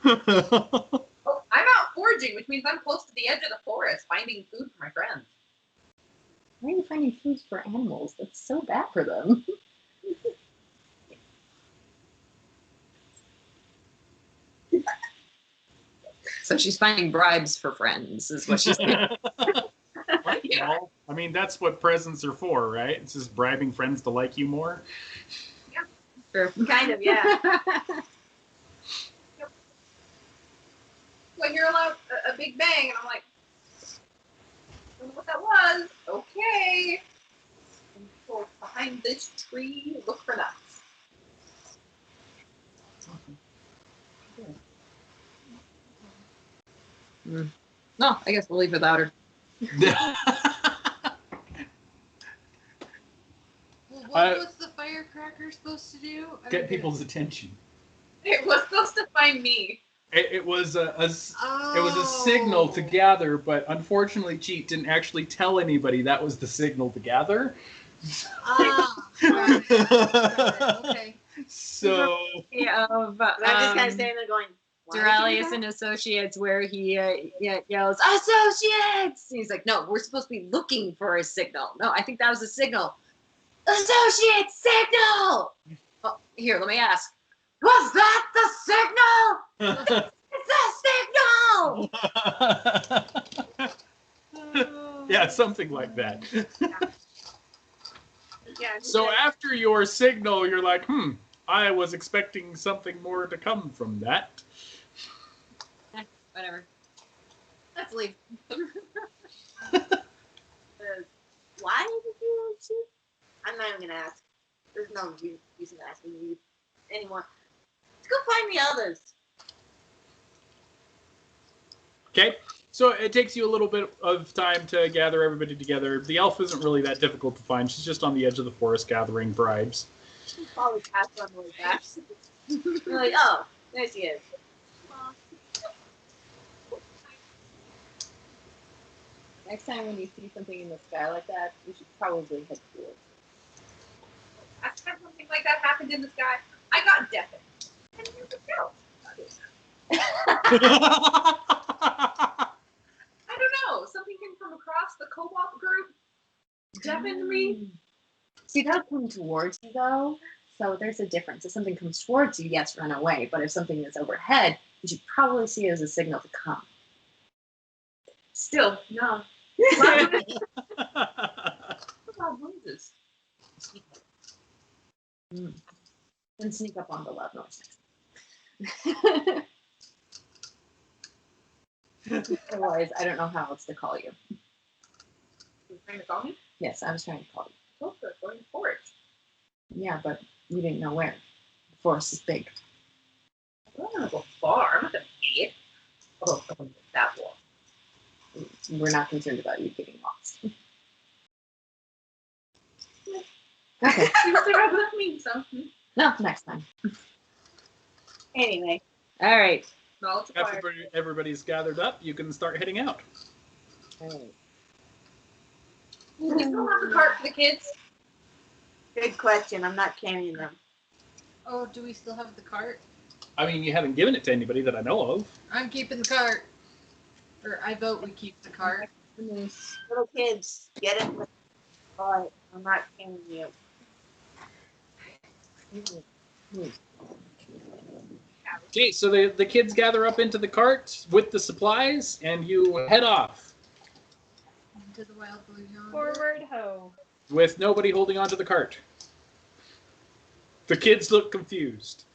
Oh, I'm out foraging, which means I'm close to the edge of the forest, finding food for my friends. Why are you finding foods for animals? That's so bad for them. So she's finding bribes for friends, is what she's doing. Yeah. Well, I mean, that's what presents are for, right? It's just bribing friends to like you more. Sure. Kind of, yeah. So I hear a big bang, and I'm like, don't know what that was. Okay. And go behind this tree, look for nuts. No, I guess we'll leave without her. Well, what was the firecracker supposed to do? Get people's attention. It was supposed to find me. It was a signal to gather, but unfortunately, Cheat didn't actually tell anybody that was the signal to gather. Right. Okay. So Of I'm just kind of standing there going, why did you do Duralius that? and Associates, where he yells, Associates! He's like, no, we're supposed to be looking for a signal. No, I think that was a signal. Associates, signal! Oh, here, let me ask. Was that the signal? It's a signal! yeah, something like that. Yeah, So after your signal, you're like, I was expecting something more to come from that. Whatever. Let's leave. why did you shoot? I'm not even gonna ask. There's no reason to ask me anymore. Let's go find the others. Okay, so it takes you a little bit of time to gather everybody together. The elf isn't really that difficult to find. She's just on the edge of the forest gathering bribes. She'll probably pass on the way back. You're like, oh, there she is. Next time when you see something in the sky like that, you should probably head towards it. Last time something like that happened in the sky, I got deafened. And here we go. I don't know. Something came from across the co-op group, deafened me. See, that'll come towards you, though. So there's a difference. If something comes towards you, yes, run away. But if something is overhead, you should probably see it as a signal to come. Still, no. Why would Loud noises. Then sneak up on the loud noise. Otherwise, I don't know how else to call you. You trying to call me? Yes, I was trying to call you. Oh, good. Going forward. Yeah, but you didn't know where. The forest is big. I don't want to go far. I'm not gonna eat. Oh, that wall. We're not concerned about you getting lost. Okay. You stay right with me, so. No, next time. Anyway, All right. Knowledge acquired. Everybody's gathered up. You can start heading out. All right. Do we still have the cart for the kids? good question. I'm not carrying them. Oh, do we still have the cart? I mean, you haven't given it to anybody that I know of. I'm keeping the cart. Or I vote we keep the cart. Little kids, get it. All right, I'm not carrying you. Okay, so the kids gather up into the cart with the supplies, and you head off Into the wild blue yonder. Forward ho. with nobody holding onto the cart. The kids look confused.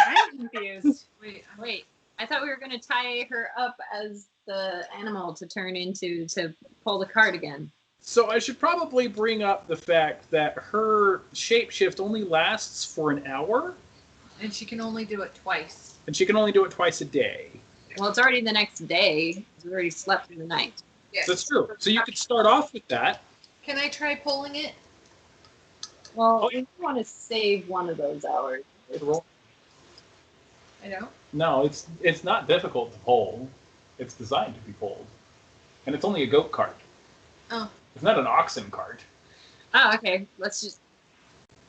I'm confused. Wait, I thought we were going to tie her up as the animal to turn into to pull the cart again. So I should probably bring up the fact that her shapeshift only lasts for an hour, And she can only do it twice. and she can only do it twice a day. Well, it's already the next day. We already slept through the night. Yes. That's true. So you could start off with that. Can I try pulling it? Well, we want to save one of those hours. I don't. No, it's not difficult to pull. It's designed to be pulled, and it's only a goat cart. Oh. It's not an oxen cart. Oh, okay. Let's just.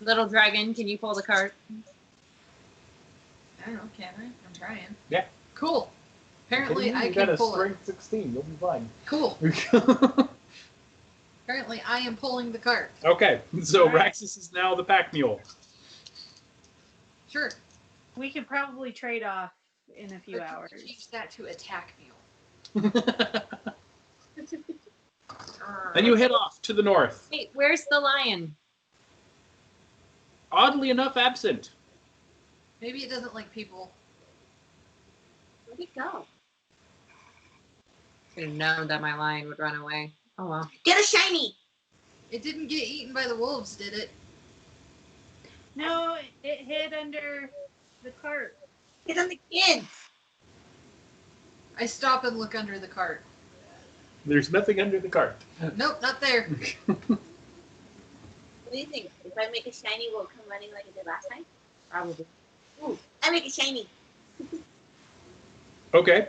Little dragon, can you pull the cart? I don't know, can I? I'm trying. Yeah. Cool. Apparently I you can got a pull it. strength 16. You'll be fine. Cool. Apparently I am pulling the cart. Okay, so Alright. Raxus is now the pack mule. Sure. We could probably trade off in a few But hours. Change that to attack mule. And you head off to the north. Wait, where's the lion? Oddly enough, absent. Maybe it doesn't like people. Where'd it go? Should have known that my lion would run away. Oh well. Get a shiny. It didn't get eaten by the wolves, did it? No, it hid under the cart. Get on the kids. I stop and look under the cart. There's nothing under the cart. Nope, not there. What do you think? If I make a shiny, will it come running like it did last time? Probably. Ooh, I make a shiny. Okay.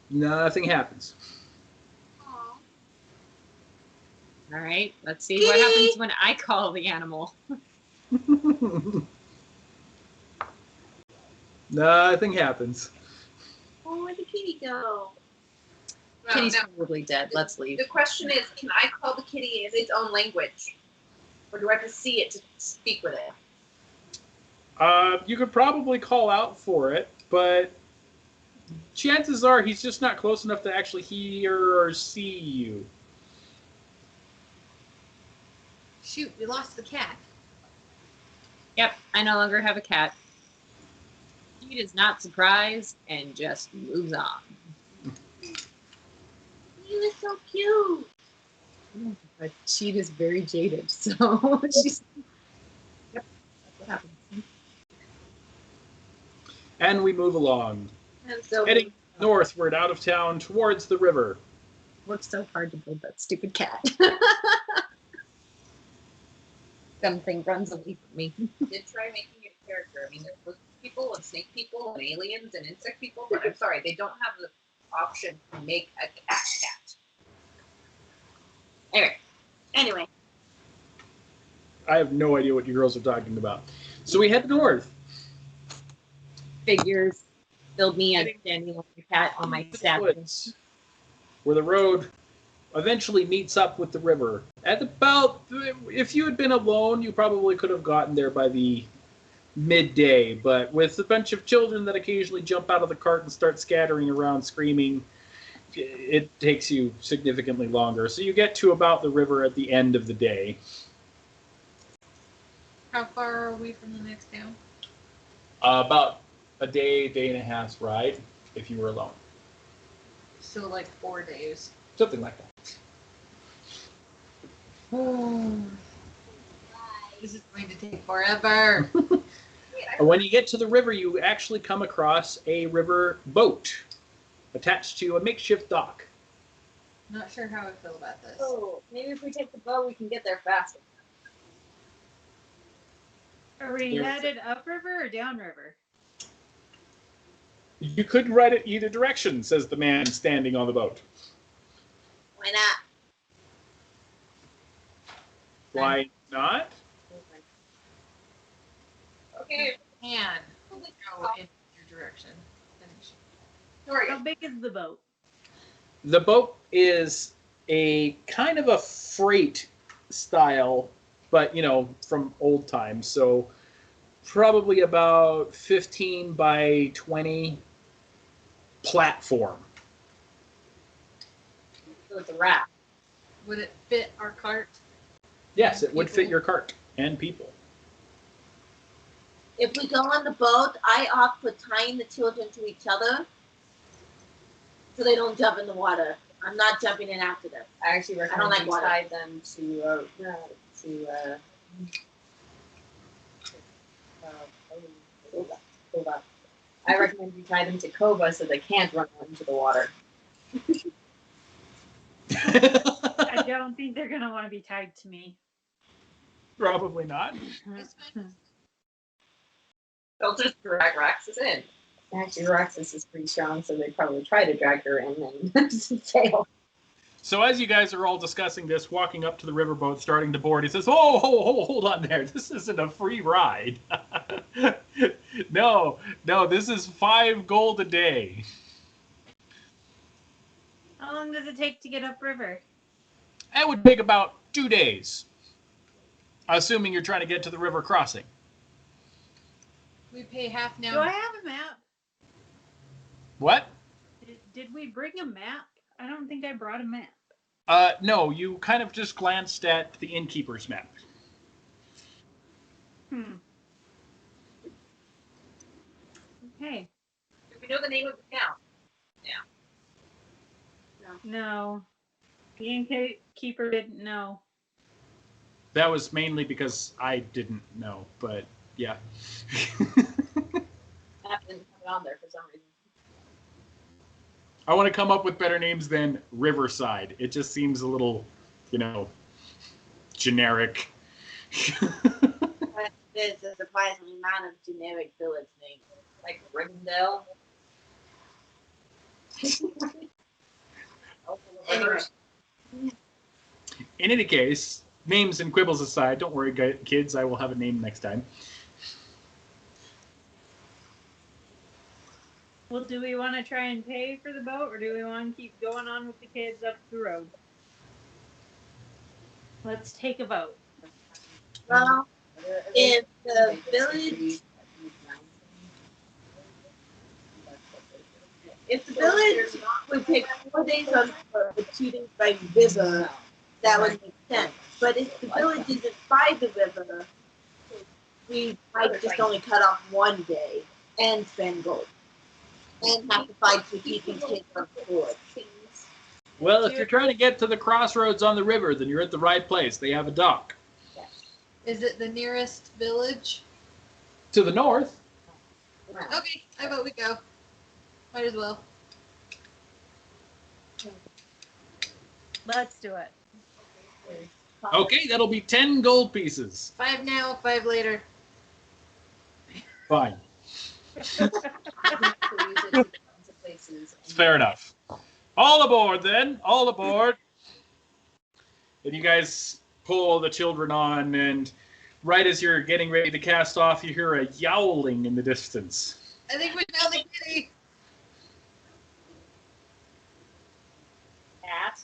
Nothing happens. Aw. All right. Let's see what happens when I call the animal. Nothing happens. Oh, where'd the kitty go? Kitty's Now, probably dead. Let's leave. the question is, can I call the kitty in its own language? Or do I have to see it to speak with it? You could probably call out for it, but chances are he's just not close enough to actually hear or see you. Shoot, we lost the cat. Yep, I no longer have a cat. He is not surprised and just moves on. He was so cute. But she is very jaded, so she's. Yep, that's what happens. And we move along, And so heading northward out of town towards the river. Worked so hard to build that stupid cat. Something runs away from me. did try making it a character. I mean, there's lizard people and snake people and aliens and insect people, but I'm sorry, they don't have the option to make a cat. Anyway, I have no idea what you girls are talking about. So we head north. Figures. Build me a dandelion cat on my statue. Woods, where the road eventually meets up with the river. At about, if you had been alone, you probably could have gotten there by the midday, but with a bunch of children that occasionally jump out of the cart and start scattering around screaming, it takes you significantly longer. So you get to about the river at the end of the day. How far are we from the next town? About a day and a half's ride if you were alone. So like 4 days. Something like that. This is going to take forever. When you get to the river, you actually come across a river boat attached to a makeshift dock. Not sure how I feel about this. Oh, maybe if we take the boat, we can get there faster. Are we Here's- headed upriver or downriver? You could ride it either direction, says the man standing on the boat. Why not? Why not? Okay. And go in your direction. How big is the boat? The boat is a kind of a freight style, but from old times. So probably about 15 by 20 platform. So it's a raft. Would it fit our cart? Yes, it would fit People. your cart and people. If we go on the boat, I opt for tying the children to each other so they don't jump in the water. I'm not jumping in after them. I actually recommend like we water. tie them to Kova. I recommend you tie them to Kova so they can't run out into the water. I don't think they're gonna want to be tied to me. Probably not. They'll just drag Raxus in. Actually, Raxus is pretty strong, so they probably try to drag her in and fail. So as you guys are all discussing this, walking up to the riverboat, starting to board, he says, "Oh, hold on there. This isn't a free ride. No, this is 5 gold a day." How long does it take to get upriver? That would take about 2 days, assuming you're trying to get to the river crossing. We pay half now. Do I have a map? What? Did we bring a map? I don't think I brought a map. No, you kind of just glanced at the innkeeper's map. Okay. Do we know the name of the town? No. The innkeeper didn't know. That was mainly because I didn't know, but yeah. Map didn't have it on there for some reason. I want to come up with better names than Riverside. It just seems a little, generic. But there's a surprising amount of generic village names. Like Rivendell. Anyway. In any case, names and quibbles aside, don't worry, kids. I will have a name next time. Well, do we want to try and pay for the boat, or do we want to keep going on with the kids up the road? Let's take a vote. Well, if the village would take 4 days on foot with 2 days by river, that would make sense. But if the village isn't by the river, we might just only cut off 1 day and spend gold. And have to fight to keep these kids on board. Well, if you're trying to get to the crossroads on the river, then you're at the right place. They have a dock. Is it the nearest village? To the north. Okay, I vote we go. Might as well. Let's do it. Okay, that'll be 10 gold pieces. 5 now, 5 later. Fine. Fair enough. All aboard, then. All aboard. And you guys pull the children on, and right as you're getting ready to cast off, you hear a yowling in the distance. I think we found the kitty. Cat.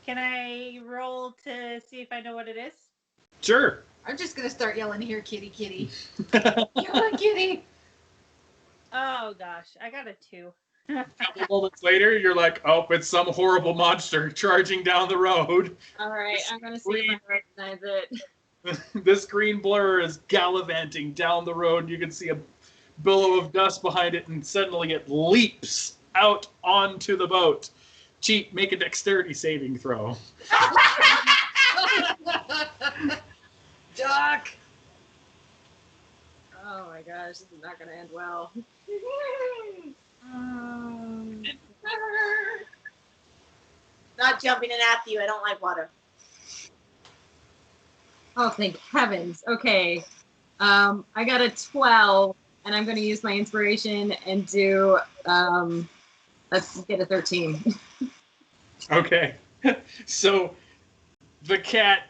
Can I roll to see if I know what it is? Sure. I'm just gonna start yelling here, kitty, kitty. Yelling, kitty. Oh gosh, I got a 2. A couple moments later, you're like, oh, it's some horrible monster charging down the road. All right, I'm gonna see if I recognize it. This green blur is gallivanting down the road. You can see a billow of dust behind it, and suddenly it leaps out onto the boat. Cheat, make a dexterity saving throw. Duck. Oh my gosh, this is not going to end well. Not jumping in after you. I don't like water. Oh, thank heavens. Okay. I got a 12, and I'm going to use my inspiration and do, let's get a 13. Okay. So the cat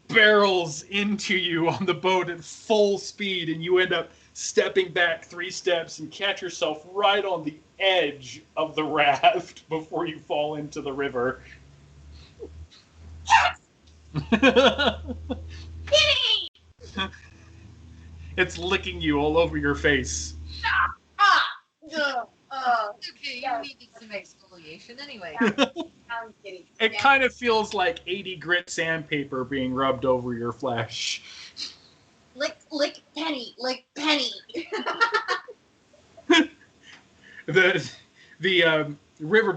barrels into you on the boat at full speed, and you end up stepping back 3 steps and catch yourself right on the edge of the raft before you fall into the river. It's licking you all over your face. Okay, Yeah. you needed some exfoliation anyway. I'm kidding. It kind of feels like 80 grit sandpaper being rubbed over your flesh. Lick Penny. Lick Penny. The river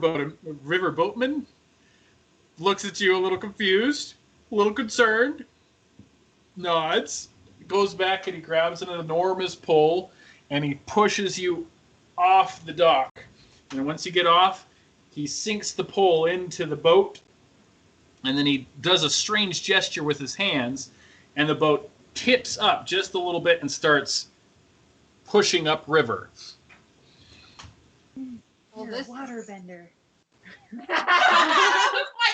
boatman looks at you a little confused, a little concerned, nods, goes back and he grabs an enormous pole and he pushes you off the dock. And once you get off, he sinks the pole into the boat, and then he does a strange gesture with his hands, and the boat tips up just a little bit and starts pushing upriver. Well, You're this a waterbender. Oh my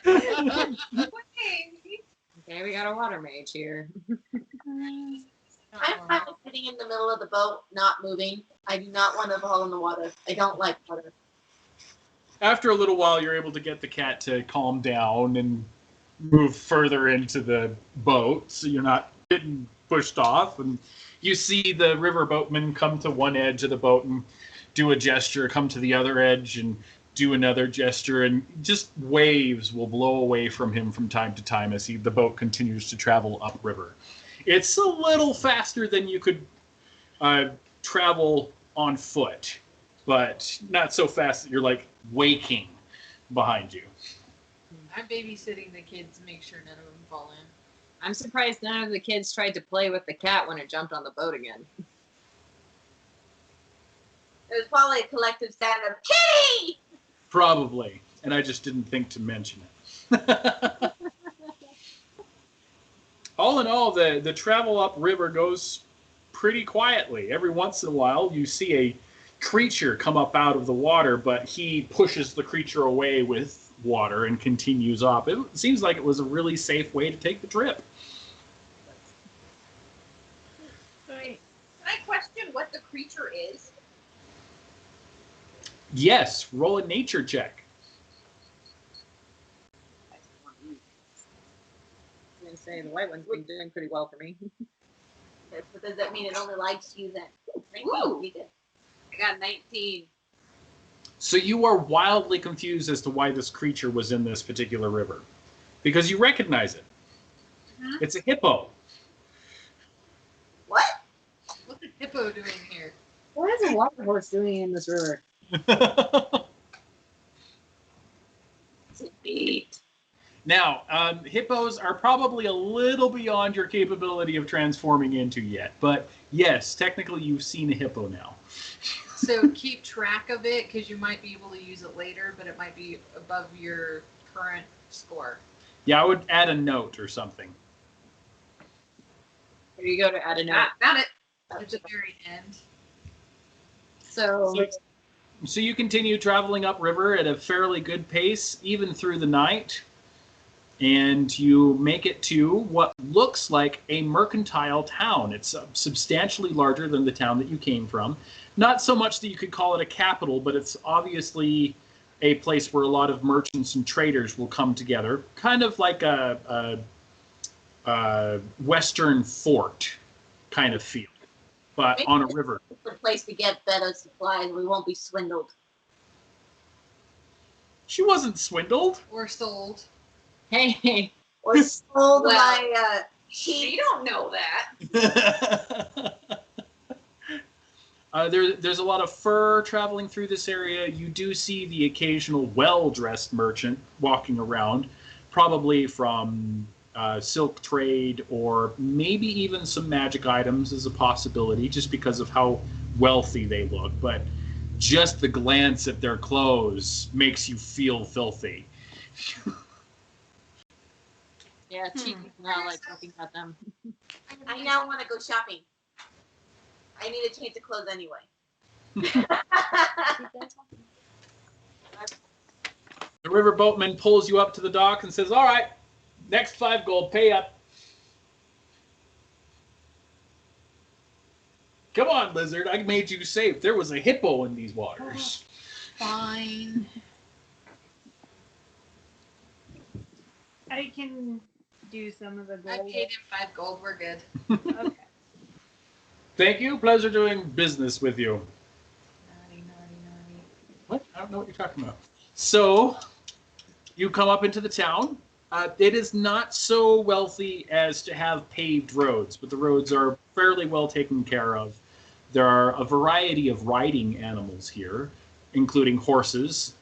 god! Okay, we got a water mage here. I'm fine with sitting in the middle of the boat, not moving. I do not want to fall in the water. I don't like water. After a little while, you're able to get the cat to calm down and move further into the boat, so you're not getting pushed off. And you see the river boatman come to one edge of the boat and do a gesture, come to the other edge and do another gesture, and just waves will blow away from him from time to time as the boat continues to travel upriver. It's a little faster than you could travel on foot, but not so fast that you're like waking behind you. I'm babysitting the kids to make sure none of them fall in. I'm surprised none of the kids tried to play with the cat when it jumped on the boat again. It was probably a collective sound of Kitty! Probably, and I just didn't think to mention it. All in all, the travel upriver goes pretty quietly. Every once in a while, you see a creature come up out of the water, but he pushes the creature away with water and continues up. It seems like it was a really safe way to take the trip. Can I question what the creature is? Yes, roll a nature check. I'm gonna say the white one's been doing pretty well for me. Yes, but does that mean it only likes you then? Woo! You did. I got 19. So you are wildly confused as to why this creature was in this particular river. Because you recognize it. Mhm. It's a hippo. What? What's a hippo doing here? What is a water horse doing in this river? It's a beat. Now, hippos are probably a little beyond your capability of transforming into yet. But yes, technically you've seen a hippo now. So keep track of it because you might be able to use it later, but it might be above your current score. Yeah, I would add a note or something. Here you go to add a note. Ah, found it. At the very end. So So you continue traveling upriver at a fairly good pace, even through the night. And you make it to what looks like a mercantile town. It's substantially larger than the town that you came from. Not so much that you could call it a capital, but it's obviously a place where a lot of merchants and traders will come together. Kind of like a Western fort kind of feel, but on a river. It's a place to get better supplies. We won't be swindled. She wasn't swindled. Or sold. hey, or sold Well, my She sheep. don't know that. There's a lot of fur traveling through this area. You do see the occasional well-dressed merchant walking around, probably from silk trade or maybe even some magic items is a possibility, just because of how wealthy they look. But just the glance at their clothes makes you feel filthy. Yeah, cheap people not like looking at them. I now want to go shopping. I need to change the clothes anyway. The river boatman pulls you up to the dock and says, "All right, next 5 gold, pay up." Come on, lizard, I made you safe. There was a hippo in these waters. Fine. I can do some of the I gold. paid him 5 gold. We're good. Okay. Thank you. Pleasure doing business with you. Naughty, naughty, naughty. What? I don't know what you're talking about. So, you come up into the town. It is not so wealthy as to have paved roads, but the roads are fairly well taken care of. There are a variety of riding animals here, including horses,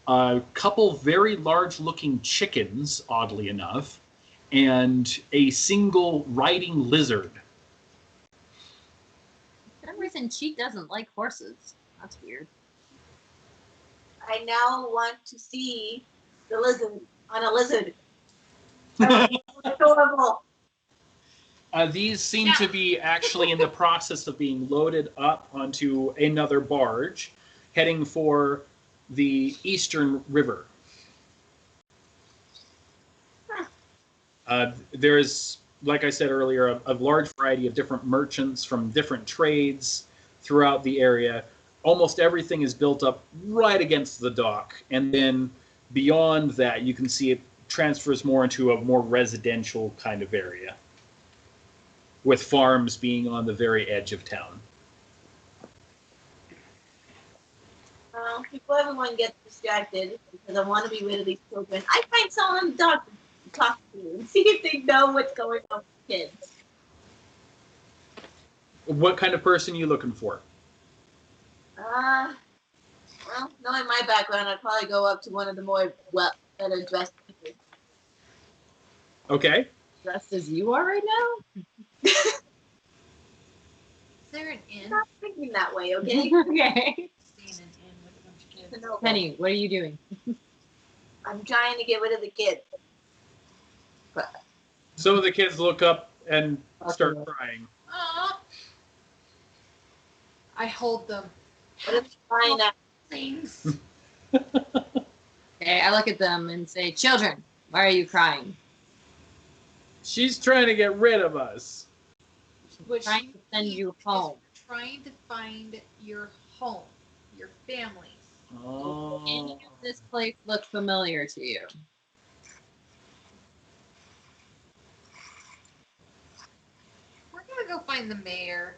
a couple very large-looking chickens, oddly enough, and a single riding lizard. For some reason, she doesn't like horses. That's weird. I now want to see the lizard on a lizard. Adorable. These seem to be actually in the process of being loaded up onto another barge, heading for the Eastern River. There's, like I said earlier, a large variety of different merchants from different trades throughout the area. Almost everything is built up right against the dock, and then beyond that, you can see it transfers more into a more residential kind of area, with farms being on the very edge of town. Before everyone gets distracted, because I want to be rid of these children, I find someone on the dock to talk to and see if they know what's going on with the kids. What kind of person are you looking for? Well, knowing my background, I'd probably go up to one of the more better dressed people. Okay. Dressed as you are right now? Is there an inn? I'm not thinking that way, okay? Okay. Seeing an inn with a bunch of kids. No, Penny, what are you doing? I'm trying to get rid of the kids. Some of the kids look up and start Okay. crying. Aw. I hold them. What if I find out? Things. Okay, I look at them and say, "Children, why are you crying?" She's trying to get rid of us. What Trying she to send means you is home. we're trying to find your home, your family. Oh. Any of this place look familiar to you? We're gonna go find the mayor.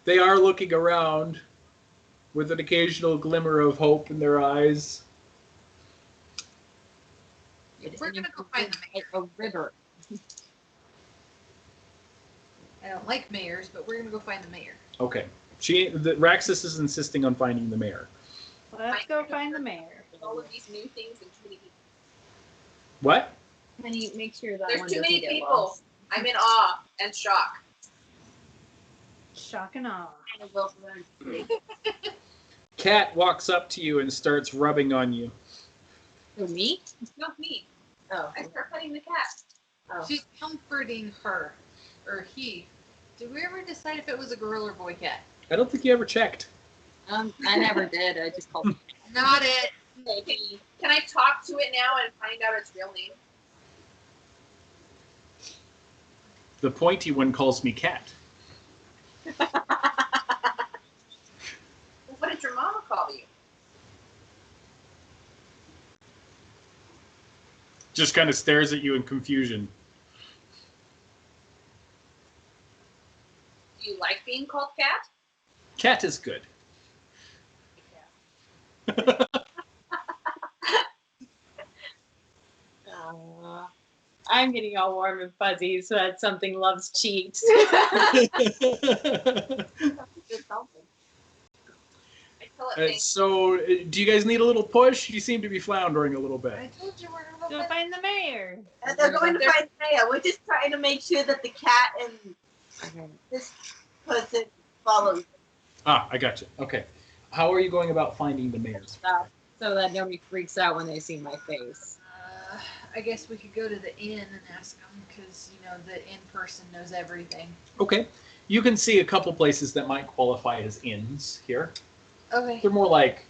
They are looking around with an occasional glimmer of hope in their eyes. We're gonna go find the mayor. A river. I don't like mayors, but we're gonna go find the mayor. Okay. Raxus is insisting on finding the mayor. Let's go find the mayor. All of these new things and too many people. What? Penny, make sure that There's one too doesn't many get people. lost. I'm in awe and shock. Shock and awe. Kind of go for them. Cat walks up to you and starts rubbing on you. Who, me? Not me. Oh. I start petting the cat. Oh. She's comforting her. Or he. Did we ever decide if it was a girl or boy cat? I don't think you ever checked. I never did. I just called it. Not it. Okay, can I talk to it now and find out its real name? The pointy one calls me Cat. What did your mama call you? Just kind of stares at you in confusion. Do you like being called cat? Cat is good. I'm getting all warm and fuzzy, so that something loves cheeks. Just something. I tell it thank So, do you guys need a little push? You seem to be floundering a little bit. I told you we're gonna Go find the mayor. And they're going to find Maya. We're just trying to make sure that the cat and this person follows. Ah, I got you. Okay. How are you going about finding the mayor's? So that nobody freaks out when they see my face. I guess we could go to the inn and ask them because the inn person knows everything. Okay. You can see a couple places that might qualify as inns here. Okay. They're more like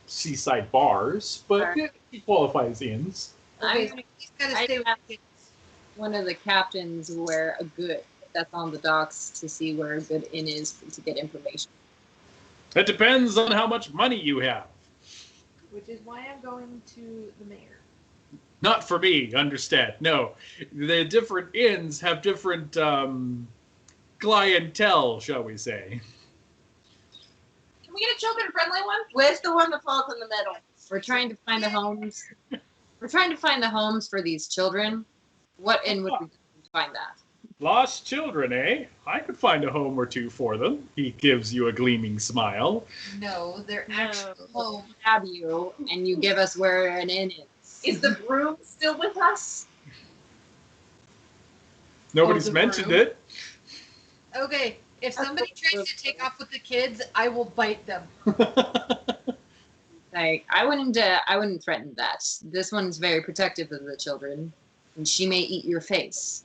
seaside bars, but yeah, they qualify as inns. Okay. I'm- He's gotta I stay with have- the kids. One of the captains wear a good that's on the docks to see where a good inn is to get information. It depends on how much money you have. Which is why I'm going to the mayor. Not for me, understand. No. The different inns have different clientele, shall we say. Can we get a children-friendly one? Where's the one that falls in the middle? We're trying to find the homes. We're trying to find the homes for these children. What inn would we find that? Lost children, eh? I could find a home or two for them. He gives you a gleaming smile. No, they're No. actually home. Have you, and you give us where an inn is. Is the broom still with us? Nobody's the mentioned broom? it. Okay, if somebody tries to take off with the kids, I will bite them. Like I wouldn't threaten that. This one's very protective of the children, and she may eat your face.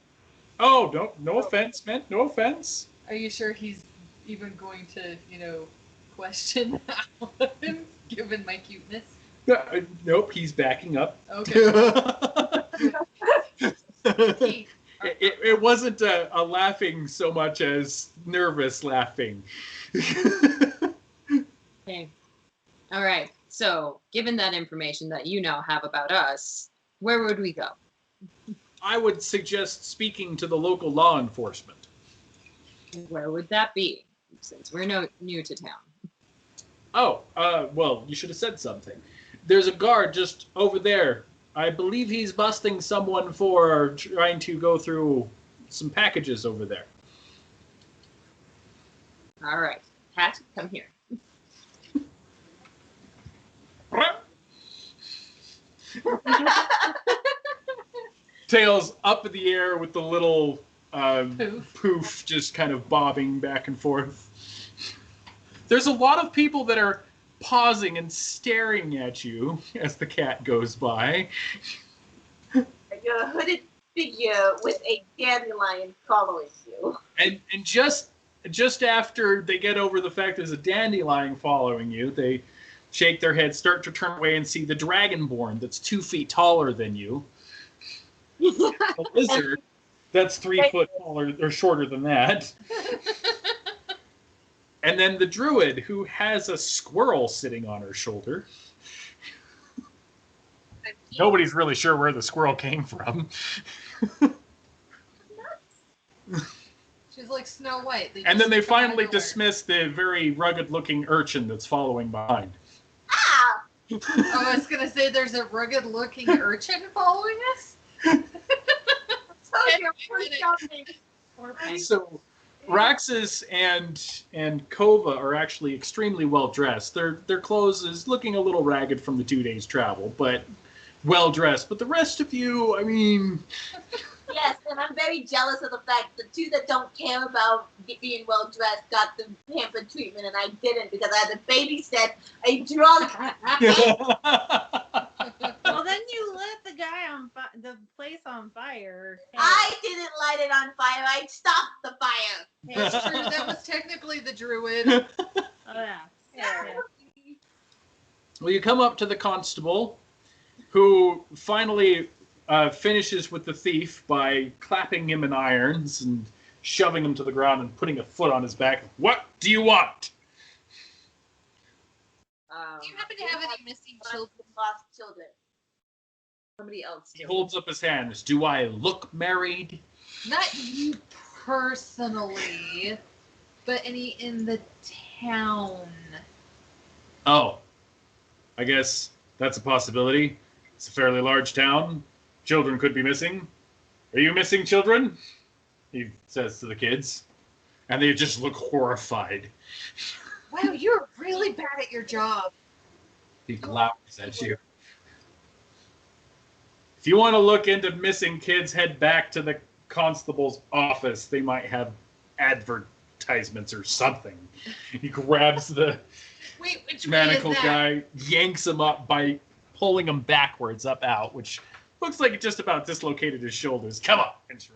Oh, no offense, man. No offense. Are you sure he's even going to, question him, given my cuteness? Nope, he's backing up. Okay. It wasn't a laughing so much as nervous laughing. Okay. All right. So, given that information that you now have about us, where would we go? I would suggest speaking to the local law enforcement. Where would that be? Since we're new to town. Oh, well, you should have said something. There's a guard just over there. I believe he's busting someone for trying to go through some packages over there. All right. Cat, come here. Tails up in the air with the little Poof. poof just kind of bobbing back and forth. There's a lot of people that are pausing and staring at you as the cat goes by. You're a hooded figure with a dandelion following you. And just after they get over the fact there's a dandelion following you, they shake their heads, start to turn away, and see the dragonborn that's 2 feet taller than you. A lizard that's 3 foot taller or shorter than that. And then the druid who has a squirrel sitting on her shoulder. Nobody's really sure where the squirrel came from. She's like Snow White. And then they just come out of finally nowhere. dismiss the very rugged-looking urchin that's following behind. Ah! I was gonna say there's a rugged-looking urchin following us. So you're pretty jumping. So Raxus and Kova are actually extremely well dressed. Their clothes is looking a little ragged from the 2 days travel, but well dressed. But the rest of you, I mean, Yes, and I'm very jealous of the fact the two that don't care about being well dressed got the pampered treatment, and I didn't because I had to babysit a drunk. Well, then you lit the guy on the place on fire. Hey, I didn't light it on fire. I stopped the fire. That's true. That was technically the druid. oh, yeah. Yeah. Well, you come up to the constable, who finally finishes with the thief by clapping him in irons and shoving him to the ground and putting a foot on his back. What do you want? Do you happen to have any missing children? Lost children. Somebody else. He holds up his hands. Do I look married? Not you personally, but any in the town. Oh, I guess that's a possibility. It's a fairly large town. children could be missing. Are you missing children? He says to the kids. And they just look horrified. Wow, you're really bad at your job. He glowers at you. If you want to look into missing kids, head back to the constable's office. They might have advertisements or something. He grabs the Wait, which way is manacled that? guy, yanks him up by pulling him backwards up out, which looks like it just about dislocated his shoulders. Come on. It's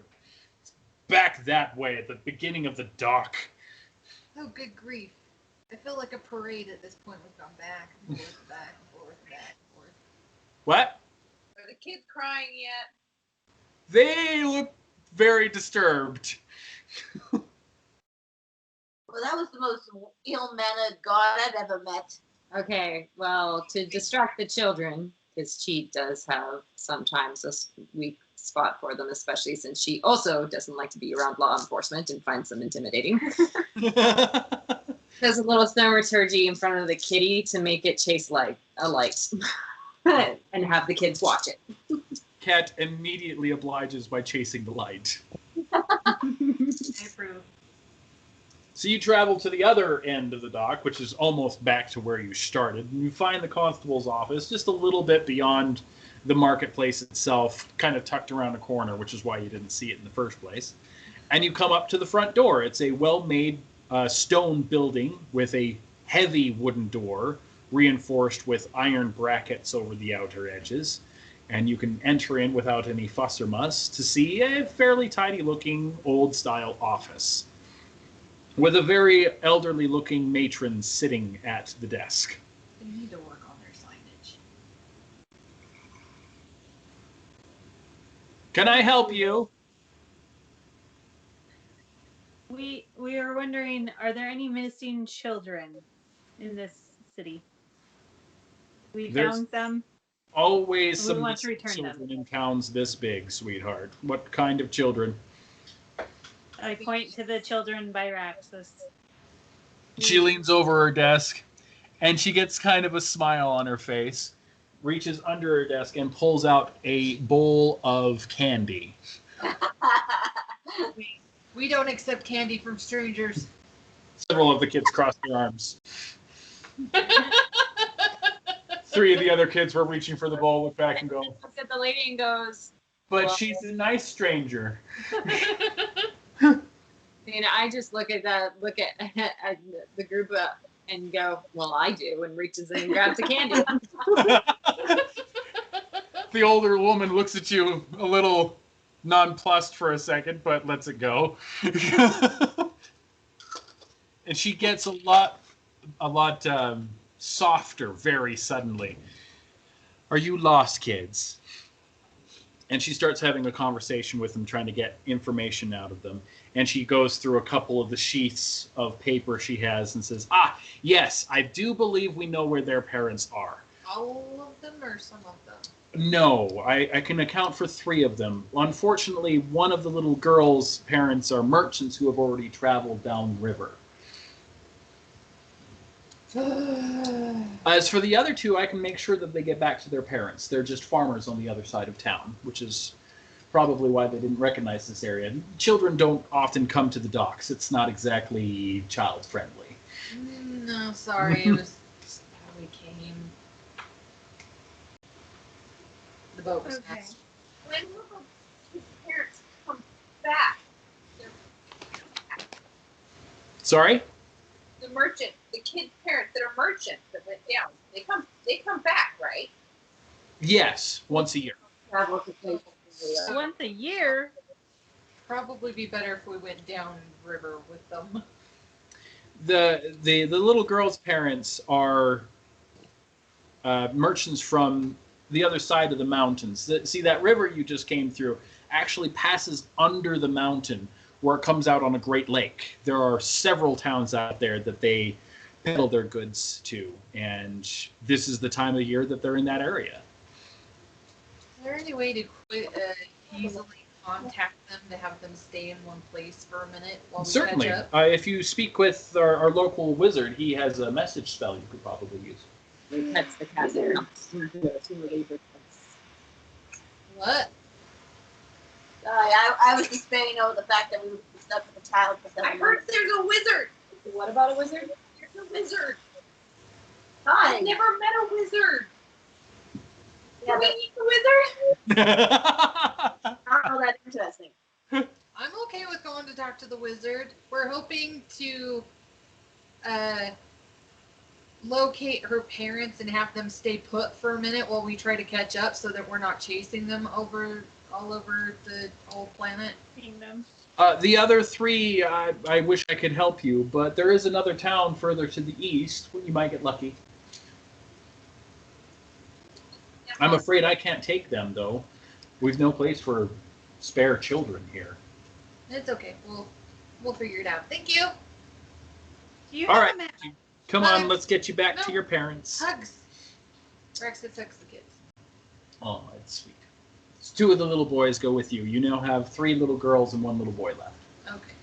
back that way at the beginning of the dock. Oh, good grief. I feel like a parade at this point. We've gone back and forth, back and forth, back and forth. What? Are the kids crying yet? They look very disturbed. Well, that was the most ill-mannered god I've ever met. Okay, well, to distract the children, because Cheat does have sometimes a weak spot for them, especially since she also doesn't like to be around law enforcement and finds them intimidating. There's a little thaumaturgy in front of the kitty to make it chase like a light and have the kids watch it. Cat immediately obliges by chasing the light. I approve. So you travel to the other end of the dock, which is almost back to where you started, and you find the constable's office just a little bit beyond the marketplace itself, kind of tucked around a corner, which is why you didn't see it in the first place. And you come up to the front door. It's a well-made stone building with a heavy wooden door reinforced with iron brackets over the outer edges. And you can enter in without any fuss or muss to see a fairly tidy-looking, old-style office with a very elderly-looking matron sitting at the desk. They need to work on their signage. Can I help you? We are wondering, are there any missing children in this city? We There's- found some. Always We some want to missing return children in towns this big, sweetheart. What kind of children? I point to the children by Raxus. She leans over her desk, and she gets kind of a smile on her face, reaches under her desk, and pulls out a bowl of candy. We don't accept candy from strangers. Several of the kids cross their arms. 3 of the other kids were reaching for the bowl, look back and go, Looks at the lady and goes, but Well- she's a nice stranger. and I just look at the group and go, well, I do, and reaches in and grabs the candy. The older woman looks at you a little nonplussed for a second, but lets it go. And she gets a lot softer very suddenly. Are you lost, kids? And she starts having a conversation with them, trying to get information out of them. And she goes through a couple of the sheaths of paper she has and says, yes, I do believe we know where their parents are. All of them or some of them? No, I can account for 3 of them. Unfortunately, one of the little girl's parents are merchants who have already traveled downriver. As for the other 2, I can make sure that they get back to their parents. They're just farmers on the other side of town, which is probably why they didn't recognize this area. Children don't often come to the docks. It's not exactly child-friendly. No, sorry. It was just how we came. The boat was Okay. fast. When will the parents come back? Sorry? The merchant, the kids' parents that are merchants that went down, they come back, right? Yes, once a year. Travel to places where they are. Once a year. Probably be better if we went down river with them. The little girl's parents are merchants from the other side of the mountains. See, that river you just came through actually passes under the mountain where it comes out on a great lake. There are several towns out there that they peddle their goods to, and this is the time of year that they're in that area. Is there any way to easily contact them to have them stay in one place for a minute while we Certainly. catch up? If you speak with our local wizard, he has a message spell you could probably use. That's the cat there. What? I was despairing over the fact that we would be stuck with a child for 7 I heard months. there's a wizard. What about a wizard? There's a wizard. Hi. I've never met a wizard. Yeah, Can we but meet the wizard? I don't know that interesting. I'm okay with going to talk to the wizard. We're hoping to locate her parents and have them stay put for a minute while we try to catch up so that we're not chasing them all over the whole planet. Kingdom. The other three, I wish I could help you, but there is another town further to the east. You might get lucky. I'm afraid I can't take them, though. We've no place for spare children here. It's okay. We'll figure it out. Thank you. Do you All have right. a map? Come on, let's get you back to No. your parents. Hugs. Rex gets hugs the kids. Oh, that's sweet. So 2 of the little boys go with you. You now have 3 little girls and 1 little boy left. Okay.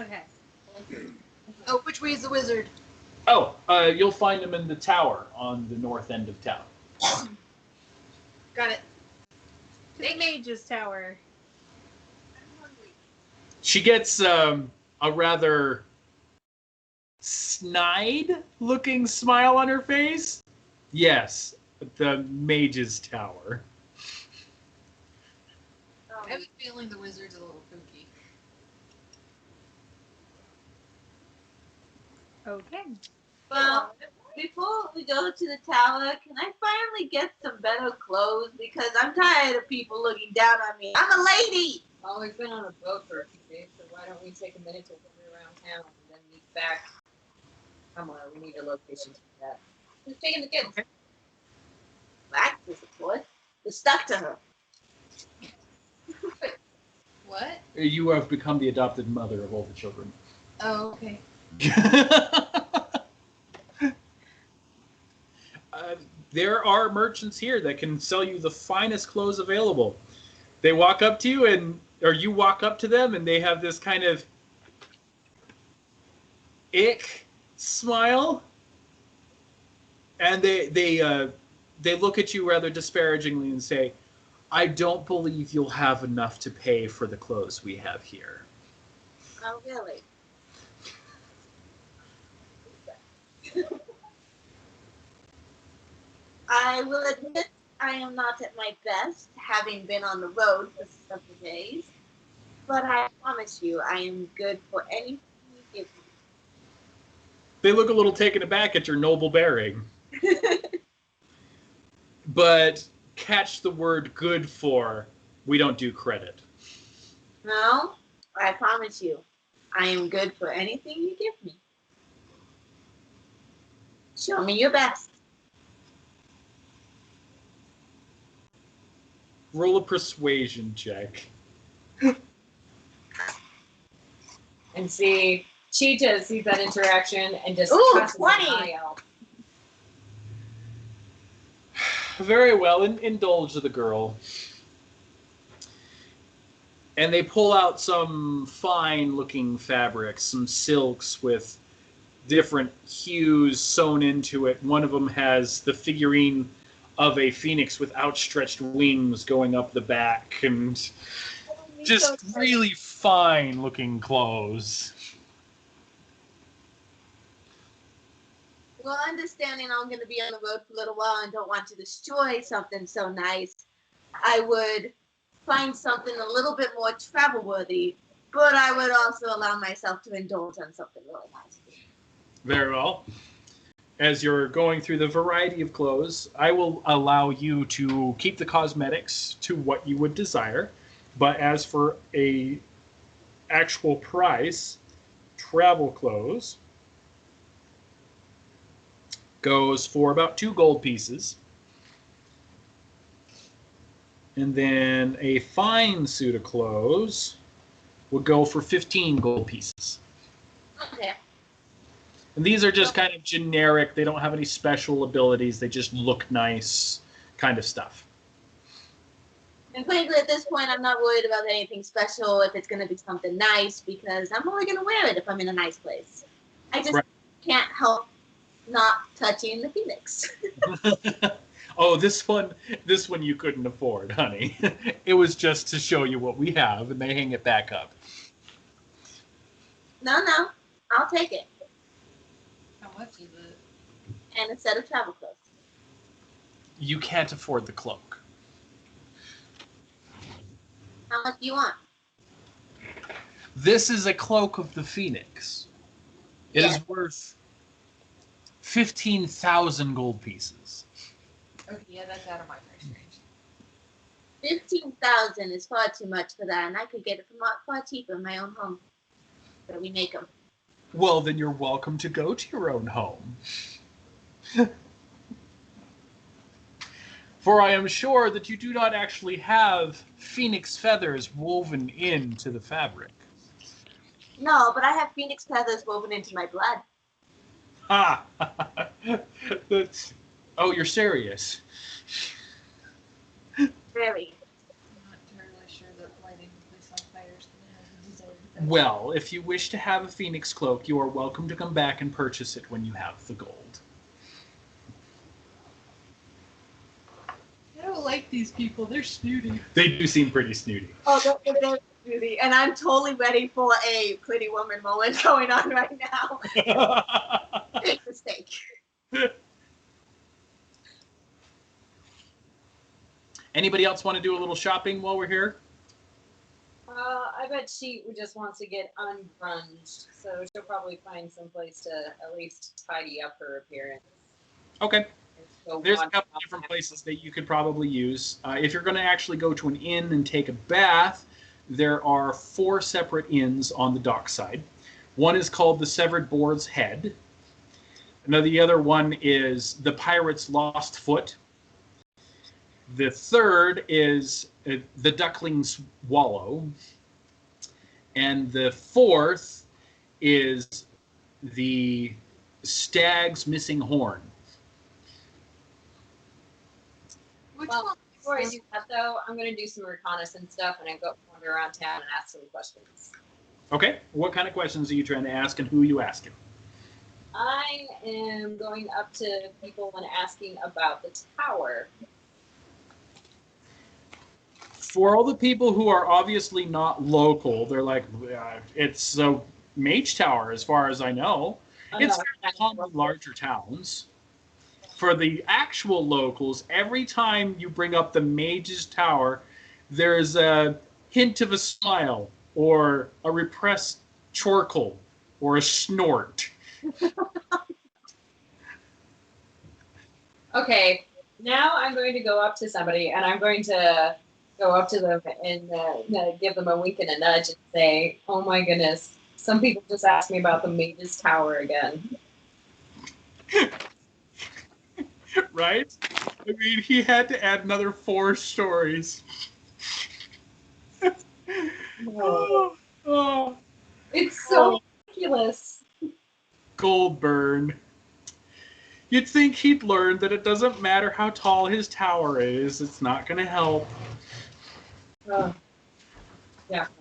Okay. Oh, which way is the wizard? Oh, you'll find them in the tower on the north end of town. Got it. To the mage's tower. She gets a rather snide-looking smile on her face. Yes, the mage's tower. I have a feeling the wizard's a little kooky. Okay. Well, before we go to the tower, can I finally get some better clothes? Because I'm tired of people looking down on me. I'm a lady! Well, we've been on a boat for a few days, so why don't we take a minute to wander around town and then meet back? Come on, we need a location for that. Who's taking the kids? Practice, of course. We're stuck to her. What? You have become the adopted mother of all the children. Oh, okay. There are merchants here that can sell you the finest clothes available. They walk up to you, or you walk up to them, and they have this kind of ick smile, and they look at you rather disparagingly and say, "I don't believe you'll have enough to pay for the clothes we have here." Oh, really? I will admit I am not at my best, having been on the road for several days. But I promise you, I am good for anything you give They look a little taken aback at your noble bearing, me. but catch the word "good" for. We don't do credit. No, I promise you, I am good for anything you give me. Show me your best. Roll a persuasion check. And see, Cheetah sees that interaction and just Ooh, tosses an 20. eye out. Very well, indulge the girl. And they pull out some fine-looking fabrics, some silks with different hues sewn into it. One of them has the figurine of a phoenix with outstretched wings going up the back, and just really fine-looking clothes. Well, understanding I'm going to be on the road for a little while and don't want to destroy something so nice, I would find something a little bit more travel worthy, but I would also allow myself to indulge on something really nice. Very well. As you're going through the variety of clothes, I will allow you to keep the cosmetics to what you would desire. But as for a actual price, travel clothes goes for about 2 gold pieces. And then a fine suit of clothes would go for 15 gold pieces. Okay. And these are just kind of generic. They don't have any special abilities. They just look nice kind of stuff. And frankly, at this point, I'm not worried about anything special if it's going to be something nice because I'm only going to wear it if I'm in a nice place. I just Right. can't help not touching the phoenix. Oh, this one you couldn't afford, honey. It was just to show you what we have, and they hang it back up. No, I'll take it. How much is it? And a set of travel clothes. You can't afford the cloak. How much do you want? This is a cloak of the Phoenix. It Yes. is worth 15,000 gold pieces. Okay, yeah, that's out of my price range. 15,000 is far too much for that, and I could get it for far cheaper in my own home. But we make them. Well, then you're welcome to go to your own home. For I am sure that you do not actually have phoenix feathers woven into the fabric. No, but I have phoenix feathers woven into my blood. Ah! Oh, you're serious. Very. I'm not entirely sure that lighting a place on fire is going to have the desired effect. Well, if you wish to have a phoenix cloak, you are welcome to come back and purchase it when you have the gold. I don't like these people. They're snooty. They do seem pretty snooty. Oh, they're very beauty, and I'm totally ready for a pretty woman moment going on right now. Mistake. Anybody else want to do a little shopping while we're here? I bet she just wants to get ungrunged, so she'll probably find some place to at least tidy up her appearance. Okay. So There's a one- couple different places that you could probably use. If you're going to actually go to an inn and take a bath, there are 4 separate inns on the dockside. One is called the Severed Boar's Head. The other one is the Pirate's Lost Foot. The third is the Duckling's Wallow. And the fourth is the Stag's Missing Horn. Which Well, one? before I do that, though, I'm going to do some reconnaissance stuff and I go wander around town and ask some questions. Okay, what kind of questions are you trying to ask and who are you asking? I am going up to people and asking about the tower. For all the people who are obviously not local, they're like, it's a mage tower as far as I know. It's fairly common in larger towns. For the actual locals, every time you bring up the mage's tower, there's a hint of a smile or a repressed chortle or a snort. Okay, now I'm going to go up to somebody and I'm going to go up to them and give them a wink and a nudge and say, oh my goodness, some people just asked me about the Mage's Tower again. Right? I mean, he had to add another 4 stories. Oh, It's so ridiculous. Goldburn. You'd think he'd learn that it doesn't matter how tall his tower is, it's not going to help. Definitely.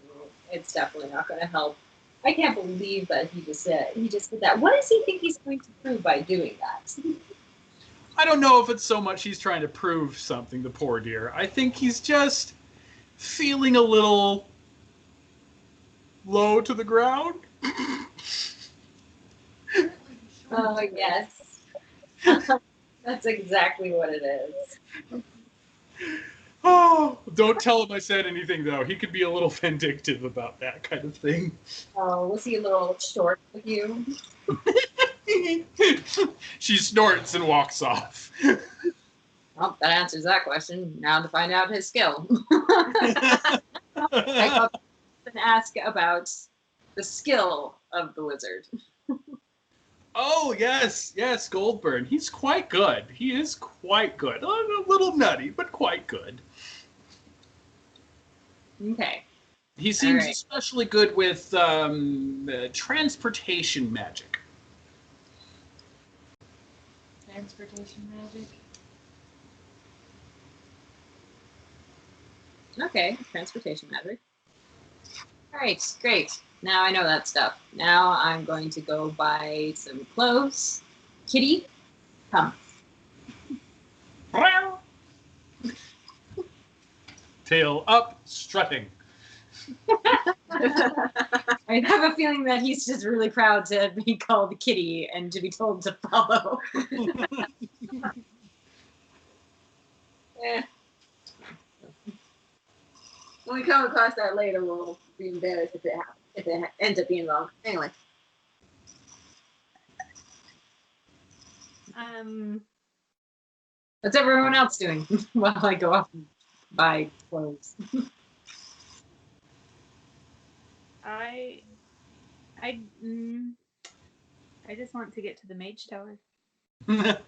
It's definitely not going to help. I can't believe that he just did that. What does he think he's going to prove by doing that? I don't know if it's so much he's trying to prove something, the poor dear. I think he's just feeling a little low to the ground. Oh, yes. That's exactly what it is. Oh, don't tell him I said anything, though. He could be a little vindictive about that kind of thing. Oh, was he a little short with you? She snorts and walks off. Well, that answers that question. Now to find out his skill. I thought and ask about the skill of the wizard. Oh, yes, Goldburn. He's quite good. He is quite good. A little nutty, but quite good. Okay. He seems right. especially good with transportation magic. Transportation magic. Okay, transportation magic. All right, great. Now I know that stuff. Now I'm going to go buy some clothes. Kitty, come. Tail up, strutting. I have a feeling that he's just really proud to be called Kitty and to be told to follow. Eh. When we come across that later, we'll be embarrassed if it ends up being wrong. Anyway. What's everyone else doing while I go off and buy clothes? I mm, I just want to get to the Mage Tower.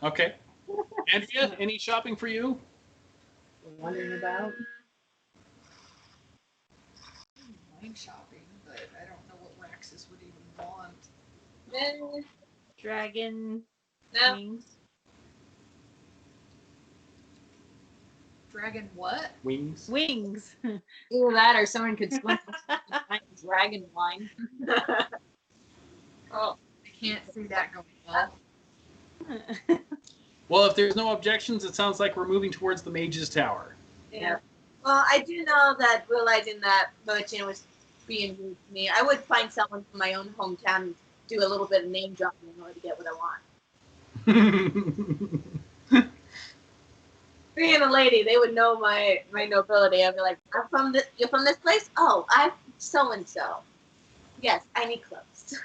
Okay. Andrea, any shopping for you? Wondering about. Mind shopping, but I don't know what Raxus would even want. Eh, Dragon no. wings. Dragon what? Wings. Wings. Either that or someone could swim behind dragon line. Oh, I can't see that going well. Well, if there's no objections, it sounds like we're moving towards the Mage's Tower. yeah. Well, I do know that realizing that merchant was being rude to me, I would find someone from my own hometown and do a little bit of name dropping in order to get what I want. Being a lady, they would know my nobility. I'd be like, you're from this place? Oh, I'm so and so. Yes, I need clothes.